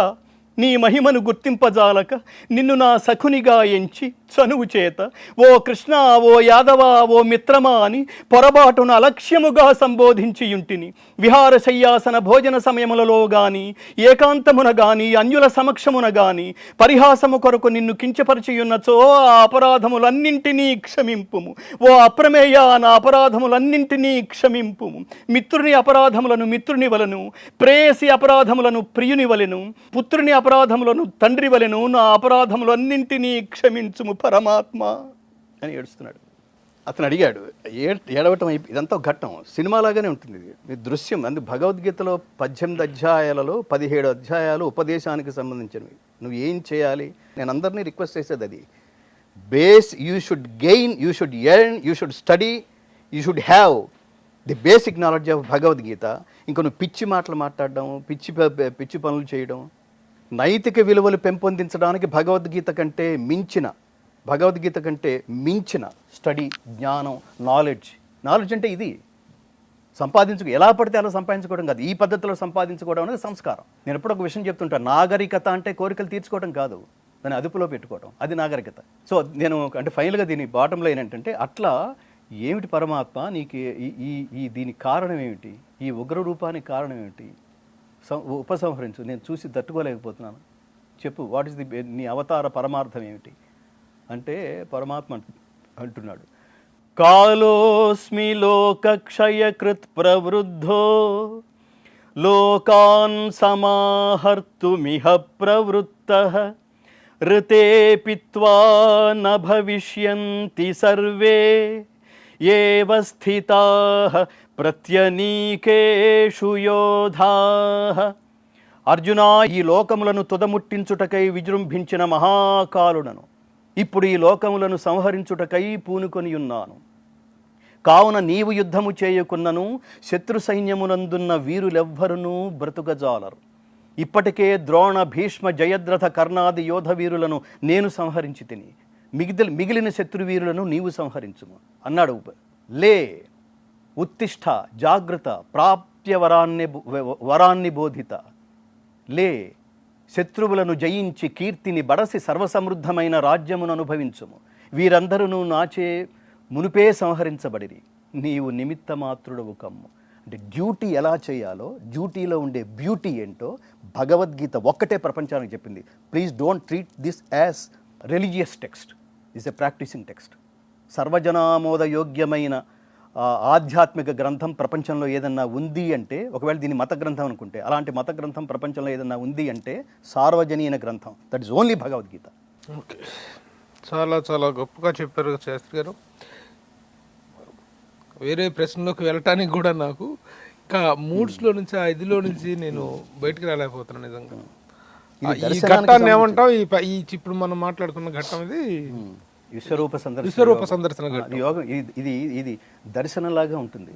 నీ మహిమను గుర్తింపజాలక నిన్ను నా సఖునిగా ఎంచి చనువు చేత ఓ కృష్ణ, ఓ యాదవ, ఓ మిత్రమా అని పొరబాటున అలక్ష్యముగా సంబోధించియుంటిని. విహారశయ్యాసన భోజన సమయములలో గాని ఏకాంతమున గాని అన్యుల సమక్షమున గాని పరిహాసము కొరకు నిన్ను కించపరిచియున్నచో ఆ అపరాధములన్నింటినీ క్షమింపుము. ఓ అప్రమేయ, నా అపరాధములన్నింటినీ క్షమింపుము. మిత్రుని అపరాధములను మిత్రుని వలను, ప్రేయసి అపరాధములను ప్రియుని వలెను, పుత్రుని అపరాధములను తండ్రి వలెను నా అపరాధములన్నింటినీ క్షమించుము పరమాత్మ అని ఏడుస్తున్నాడు. అతను అడిగాడు, ఏడవటం ఇదంతా ఒక ఘట్టం, సినిమాలాగానే ఉంటుంది ఇది దృశ్యం. అందుకు భగవద్గీతలో 18 అధ్యాయాలలో 17 అధ్యాయాలు ఉపదేశానికి సంబంధించినవి. నువ్వు ఏం చేయాలి, నేను అందరినీ రిక్వెస్ట్ చేసేది అది. Base you should gain, you should earn, you should study, you should have the basic knowledge of Bhagavad Gita. ఇంకా నువ్వు పిచ్చి మాటలు మాట్లాడడం, పిచ్చి పనులు చేయడం, నైతిక విలువలు పెంపొందించడానికి భగవద్గీత కంటే మించిన స్టడీ, జ్ఞానం, నాలెడ్జ్ అంటే ఇది ఎలా పడితే అలా సంపాదించుకోవడం కాదు. ఈ పద్ధతిలో సంపాదించుకోవడం అనేది సంస్కారం. నేను ఎప్పుడు ఒక విషయం చెప్తుంటాను, నాగరికత అంటే కోరికలు తీర్చుకోవడం కాదు, దాన్ని అదుపులో పెట్టుకోవడం, అది నాగరికత. సో నేను అంటే ఫైనల్గా దీని బాటం లైన్ ఏంటంటే, అట్లా ఏమిటి పరమాత్మ నీకు ఈ దీనికి కారణం ఏమిటి, ఈ ఉగ్ర రూపానికి కారణం ఏమిటి, ఉపసంహరించు, నేను చూసి తట్టుకోలేకపోతున్నాను, చెప్పు, వాట్ ఈస్ ది నీ అవతార పరమార్థం ఏమిటి అంటే పరమాత్మ అంటున్నాడు, కాలోస్మి లోకక్షయకృత్ ప్రవృద్ధో లోకాన్ సమాహర్తుమిహ ప్రవృత్తః ఋతే పిత్వా న భవిష్యంతి సర్వే ఏవ స్థితాః ప్రత్యనీకేషు యోధాః. అర్జున, ఈ లోకములను తుదముట్టించుటకై విజృంభించిన మహాకాలుడను ఇప్పుడు ఈ లోకములను సంహరించుటకై పూనుకొని ఉన్నాను. కావున నీవు యుద్ధము చేయకున్నను శత్రు సైన్యమునందున్న వీరులెవ్వరునూ బ్రతుకజాలరు. ఇప్పటికే ద్రోణ, భీష్మ, జయద్రథ, కర్ణాది యోధ వీరులను నేను సంహరించి తిని, మిగిలిన శత్రువీరులను నీవు సంహరించుము అన్నాడు. లే, ఉత్తిష్ట, జాగ్రత్త, ప్రాప్య వరాన్ని బోధిత. లే, శత్రువులను జయించి కీర్తిని బడసి సర్వసమృద్ధమైన రాజ్యమును అనుభవించుము. వీరందరూ నాచే మునుపే సంహరించబడిరి, నీవు నిమిత్త మాత్రుడవు కమ్ము. అంటే డ్యూటీ ఎలా చేయాలో, డ్యూటీలో ఉండే బ్యూటీ ఏంటో భగవద్గీత ఒక్కటే ప్రపంచానికి చెప్పింది. Please don't treat this as religious text, is a practising text. సర్వజనామోద యోగ్యమైన ఆధ్యాత్మిక గ్రంథం ప్రపంచంలో ఏదన్నా ఉంది అంటే, ఒకవేళ దీన్ని మత గ్రంథం అనుకుంటే, అలాంటి మత గ్రంథం ప్రపంచంలో ఏదన్నా ఉంది అంటే సార్వజనీన గ్రంథం, that is only Bhagavad Gita. Okay, చాలా చాలా గొప్పగా చెప్పారు శాస్త్రి గారు. వేరే ప్రశ్నలోకి వెళ్ళటానికి కూడా నాకు ఇంకా మూడ్స్లో నుంచి, ఆ ఇదిలో నుంచి నేను బయటకు రాలేకపోతున్నాను నిజంగా. ఈ ఘట్టాన్ని ఏమంటాం, ఇప్పుడు మనం మాట్లాడుకున్న ఘట్టం ఇది విశ్వరూప సందర్శన యోగం. ఇది దర్శనంలాగా ఉంటుంది,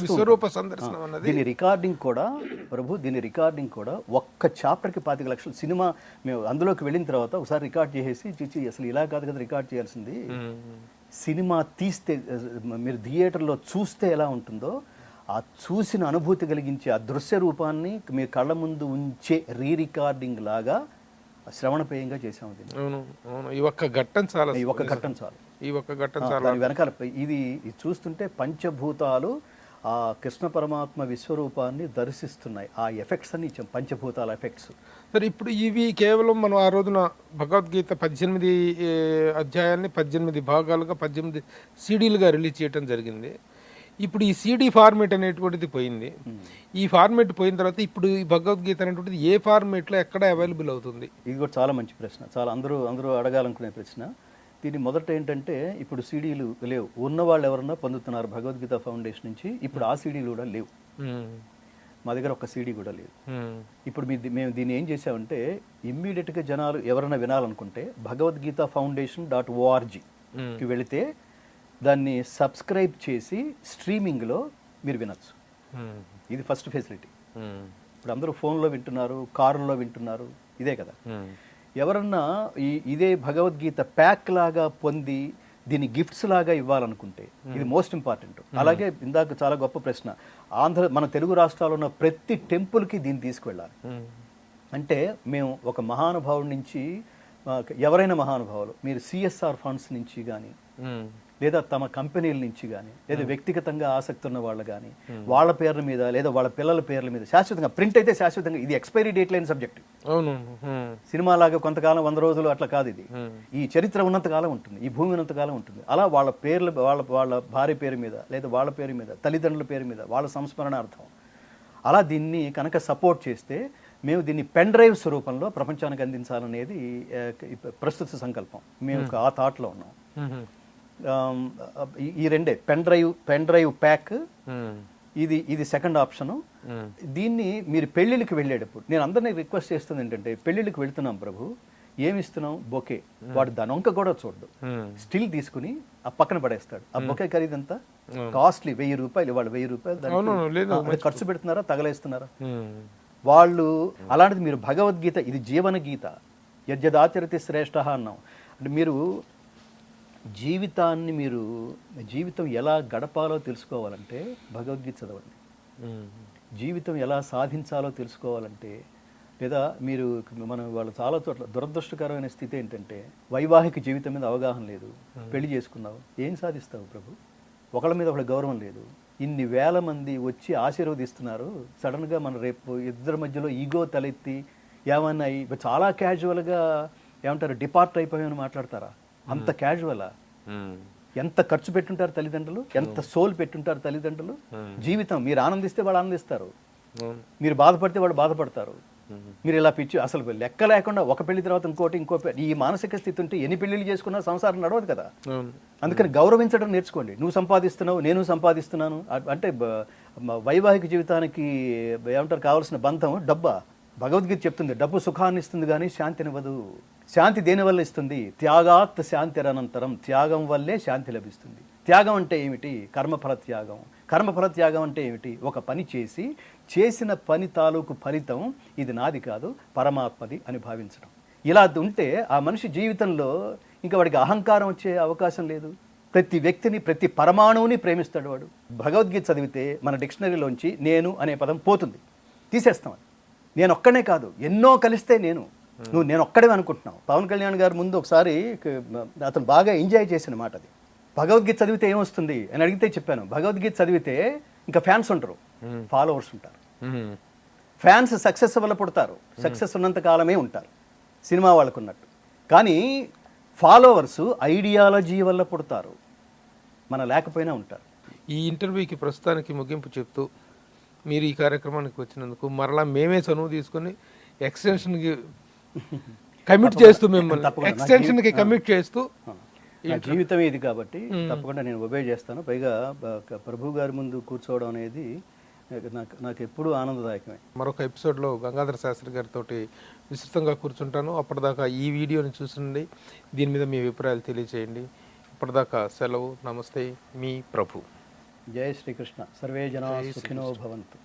విశ్వరూప సందర్శనం అన్నది. దీని రికార్డింగ్ కూడా ప్రభు, ఒక్క చాప్టర్కి 25 లక్షలు. సినిమా మేము అందులోకి వెళ్ళిన తర్వాత ఒకసారి రికార్డ్ చేసేసి చిచ్చి అసలు ఇలా కాదు కదా రికార్డ్ చేయాల్సింది, సినిమా తీస్తే మీరు థియేటర్లో చూస్తే ఎలా ఉంటుందో ఆ చూసిన అనుభూతి కలిగించే ఆ దృశ్య రూపాన్ని మీ కళ్ళ ముందు ఉంచే రికార్డింగ్ లాగా శ్రవణపేయంగా చేసాము. ఈ ఒక్క ఘట్టం చాలు, దాని వెనకాల ఇది చూస్తుంటే పంచభూతాలు ఆ కృష్ణ పరమాత్మ విశ్వరూపాన్ని దర్శిస్తున్నాయి. ఆ ఎఫెక్ట్స్ అన్ని ఇచ్చాం, పంచభూతాల ఎఫెక్ట్స్. సరే, ఇప్పుడు ఇవి కేవలం మనం ఆ రోజున భగవద్గీత 18 అధ్యాయాల్ని 18 భాగాలుగా 18 సీడీలుగా రిలీజ్ చేయడం జరిగింది. ఇప్పుడు ఈ సీడీ ఫార్మేట్ అనేటువంటిది పోయింది. ఈ ఫార్మేట్ పోయిన తర్వాత ఇప్పుడు ఈ భగవద్గీత అనేటువంటిది ఏ ఫార్మేట్లో ఎక్కడ అవైలబుల్ అవుతుంది? ఇది కూడా చాలా మంచి ప్రశ్న, చాలా అందరూ అడగాలనుకునే ప్రశ్న. దీని మొదట ఏంటంటే, ఇప్పుడు సీడీలు లేవు, ఉన్నవాళ్ళు ఎవరన్నా పొందుతున్నారు భగవద్గీత ఫౌండేషన్ నుంచి. ఇప్పుడు ఆ సీడీలు కూడా లేవు. మా దగ్గర ఒక సీడీ కూడా లేదు. ఇప్పుడు మేము దీన్ని ఏం చేసామంటే ఇమ్మీడియట్గా జనాలు ఎవరైనా వినాలనుకుంటే భగవద్గీత foundation.orgకి వెళితే దాన్ని సబ్స్క్రైబ్ చేసి స్ట్రీమింగ్లో మీరు వినొచ్చు. ఇది ఫస్ట్ ఫెసిలిటీ. ఇప్పుడు అందరూ ఫోన్లో వింటున్నారు, కారుల్లో వింటున్నారు, ఇదే కదా. ఎవరన్నా ఇదే భగవద్గీత ప్యాక్ లాగా పొంది దీన్ని గిఫ్ట్స్ లాగా ఇవ్వాలనుకుంటే ఇది మోస్ట్ ఇంపార్టెంట్. అలాగే ఇందాక చాలా గొప్ప ప్రశ్న, మన తెలుగు రాష్ట్రాల్లో ఉన్న ప్రతి టెంపుల్కి దీన్ని తీసుకువెళ్ళాలి. అంటే మేము ఒక మహానుభావుడి నుంచి, ఎవరైనా మహానుభావులు, మీరు CSR ఫండ్స్ నుంచి కానీ లేదా తమ కంపెనీల నుంచి కానీ లేదా వ్యక్తిగతంగా ఆసక్తి ఉన్న వాళ్ళు కానీ వాళ్ళ పేర్ల మీద లేదా వాళ్ళ పిల్లల పేర్ల మీద శాశ్వతంగా ప్రింట్ అయితే శాశ్వతంగా, ఇది ఎక్స్పైరీ డేట్ లేని సబ్జెక్ట్. సినిమా లాగా కొంతకాలం 100 రోజులు అట్లా కాదు. ఇది ఈ చరిత్ర ఉన్నంతకాలం ఉంటుంది, ఈ భూమి ఉన్నంతకాలం ఉంటుంది. అలా వాళ్ళ పేర్లు, వాళ్ళ భార్య పేరు మీద లేదా వాళ్ళ పేరు మీద, తల్లిదండ్రుల పేరు మీద, వాళ్ళ సంస్మరణార్థం అలా దీన్ని కనుక సపోర్ట్ చేస్తే మేము దీన్ని పెన్ డ్రైవ్ స్వరూపంలో ప్రపంచానికి అందించాలనేది ప్రస్తుత సంకల్పం. మేము ఆ థాట్లో ఉన్నాం. ఈ రెండే పెన్ డ్రైవ్ ప్యాక్, ఇది సెకండ్ ఆప్షను. దీన్ని మీరు పెళ్ళిళ్ళకి వెళ్ళేటప్పుడు నేను అందరినీ రిక్వెస్ట్ చేస్తుంది ఏంటంటే, పెళ్ళిళ్ళకి వెళ్తున్నాం ప్రభు, ఏమిస్తున్నాం? బొకే. వాడు దాని వంక కూడా చూడ్డు, స్టిల్ తీసుకుని ఆ పక్కన పడేస్తాడు. ఆ బొకే ఖరీదంతా కాస్ట్లీ, 1000 రూపాయలు. వాళ్ళు 1000 రూపాయలు ఖర్చు పెడుతున్నారా, తగలేస్తున్నారా? వాళ్ళు అలాంటిది మీరు భగవద్గీత, ఇది జీవన గీత, యజ్ఞదాచరతి శ్రేష్ఠ అన్నాం. అంటే మీరు జీవితం ఎలా గడపాలో తెలుసుకోవాలంటే భగవద్గీత చదవండి. జీవితం ఎలా సాధించాలో తెలుసుకోవాలంటే, లేదా మీరు వాళ్ళు చాలా చోట్ల దురదృష్టకరమైన స్థితి ఏంటంటే వైవాహిక జీవితం మీద అవగాహన లేదు. పెళ్లి చేసుకున్నావు, ఏం సాధిస్తావు ప్రభు? ఒకళ్ళ మీద ఒకళ్ళ గౌరవం లేదు. ఇన్ని వేల మంది వచ్చి ఆశీర్వదిస్తున్నారు, సడన్గా మన రేపు ఇద్దరి మధ్యలో ఈగో తలెత్తి ఏమన్నా చాలా క్యాజువల్గా ఏమంటారు, డిపార్ట్ అయిపోయామని మాట్లాడతారా? అంత క్యాజువలా? ఎంత ఖర్చు పెట్టుంటారు తల్లిదండ్రులు, ఎంత సోల్ పెట్టుంటారు తల్లిదండ్రులు. జీవితం మీరు ఆనందిస్తే వాళ్ళు ఆనందిస్తారు, మీరు బాధపడితే వాళ్ళు బాధపడతారు. మీరు ఇలా పిచ్చి అసలు లెక్క లేకుండా ఒక పెళ్లి తర్వాత ఇంకో ఈ మానసిక స్థితి ఉంటే ఎన్ని పెళ్లిళ్ళు చేసుకున్నా సంసారం నడవదు కదా. అందుకని గౌరవించడం నేర్చుకోండి. నువ్వు సంపాదిస్తున్నావు, నేను సంపాదిస్తున్నాను అంటే వైవాహిక జీవితానికి ఏమంటారు కావాల్సిన బంధం డబ్బా. భగవద్గీత చెప్తుంది, డబ్బు సుఖాన్ని ఇస్తుంది కానీ శాంతినివ్వదు. శాంతి దేనివల్ల ఇస్తుంది? త్యాగాత్ శాంతిరనంతరం. త్యాగం వల్లే శాంతి లభిస్తుంది. త్యాగం అంటే ఏమిటి? కర్మఫల త్యాగం. కర్మఫల త్యాగం అంటే ఏమిటి? ఒక పని చేసిన పని తాలూకు ఫలితం ఇది నాది కాదు, పరమాత్మది అని భావించడం. ఇలా ఉంటే ఆ మనిషి జీవితంలో ఇంకా వాడికి అహంకారం వచ్చే అవకాశం లేదు. ప్రతి వ్యక్తిని, ప్రతి పరమాణువుని ప్రేమిస్తాడు వాడు. భగవద్గీత చదివితే మన డిక్షనరీలోంచి నేను అనే పదం పోతుంది, తీసేస్తాం. నేను ఒక్కడే కాదు, ఎన్నో కలిస్తే నేను ఒక్కడే అనుకుంటున్నావు. పవన్ కళ్యాణ్ గారు ముందు ఒకసారి అతను బాగా ఎంజాయ్ చేసిన మాట అది. భగవద్గీత చదివితే ఏమొస్తుంది అని అడిగితే చెప్పాను, భగవద్గీత చదివితే ఇంకా ఫ్యాన్స్ ఉంటారు, ఫాలోవర్స్ ఉంటారు. ఫ్యాన్స్ సక్సెస్ వల్ల పుడతారు, సక్సెస్ ఉన్నంత కాలమే ఉంటారు, సినిమా వాళ్ళకు ఉన్నట్టు. కానీ ఫాలోవర్స్ ఐడియాలజీ వల్ల పుడతారు, మన లేకపోయినా ఉంటారు. ఈ ఇంటర్వ్యూకి ప్రస్తుతానికి ముగింపు చెప్తూ మీరు ఈ కార్యక్రమానికి వచ్చినందుకు మరలా మేమే చనువు తీసుకొని ఎక్స్టెన్షన్కి కమిట్ చేస్తూ, మిమ్మల్ని ఎక్స్టెన్షన్కి కమిట్ చేస్తూ, జీవితమే ఇది కాబట్టి తప్పకుండా నేను ఒబే చేస్తాను. పైగా ప్రభు గారి ముందు కూర్చోవడం అనేది నాకు ఎప్పుడూ ఆనందదాయకమే. మరొక ఎపిసోడ్లో గంగాధర శాస్త్రి గారితో విస్తృతంగా కూర్చుంటాను. అప్పటిదాకా ఈ వీడియోని చూసండి, దీని మీద మీ అభిప్రాయాలు తెలియజేయండి. ఇప్పటిదాకా సెలవు. నమస్తే, మీ ప్రభు. జై శ్రీకృష్ణ. సర్వే జనా సుఖినో భవంతు.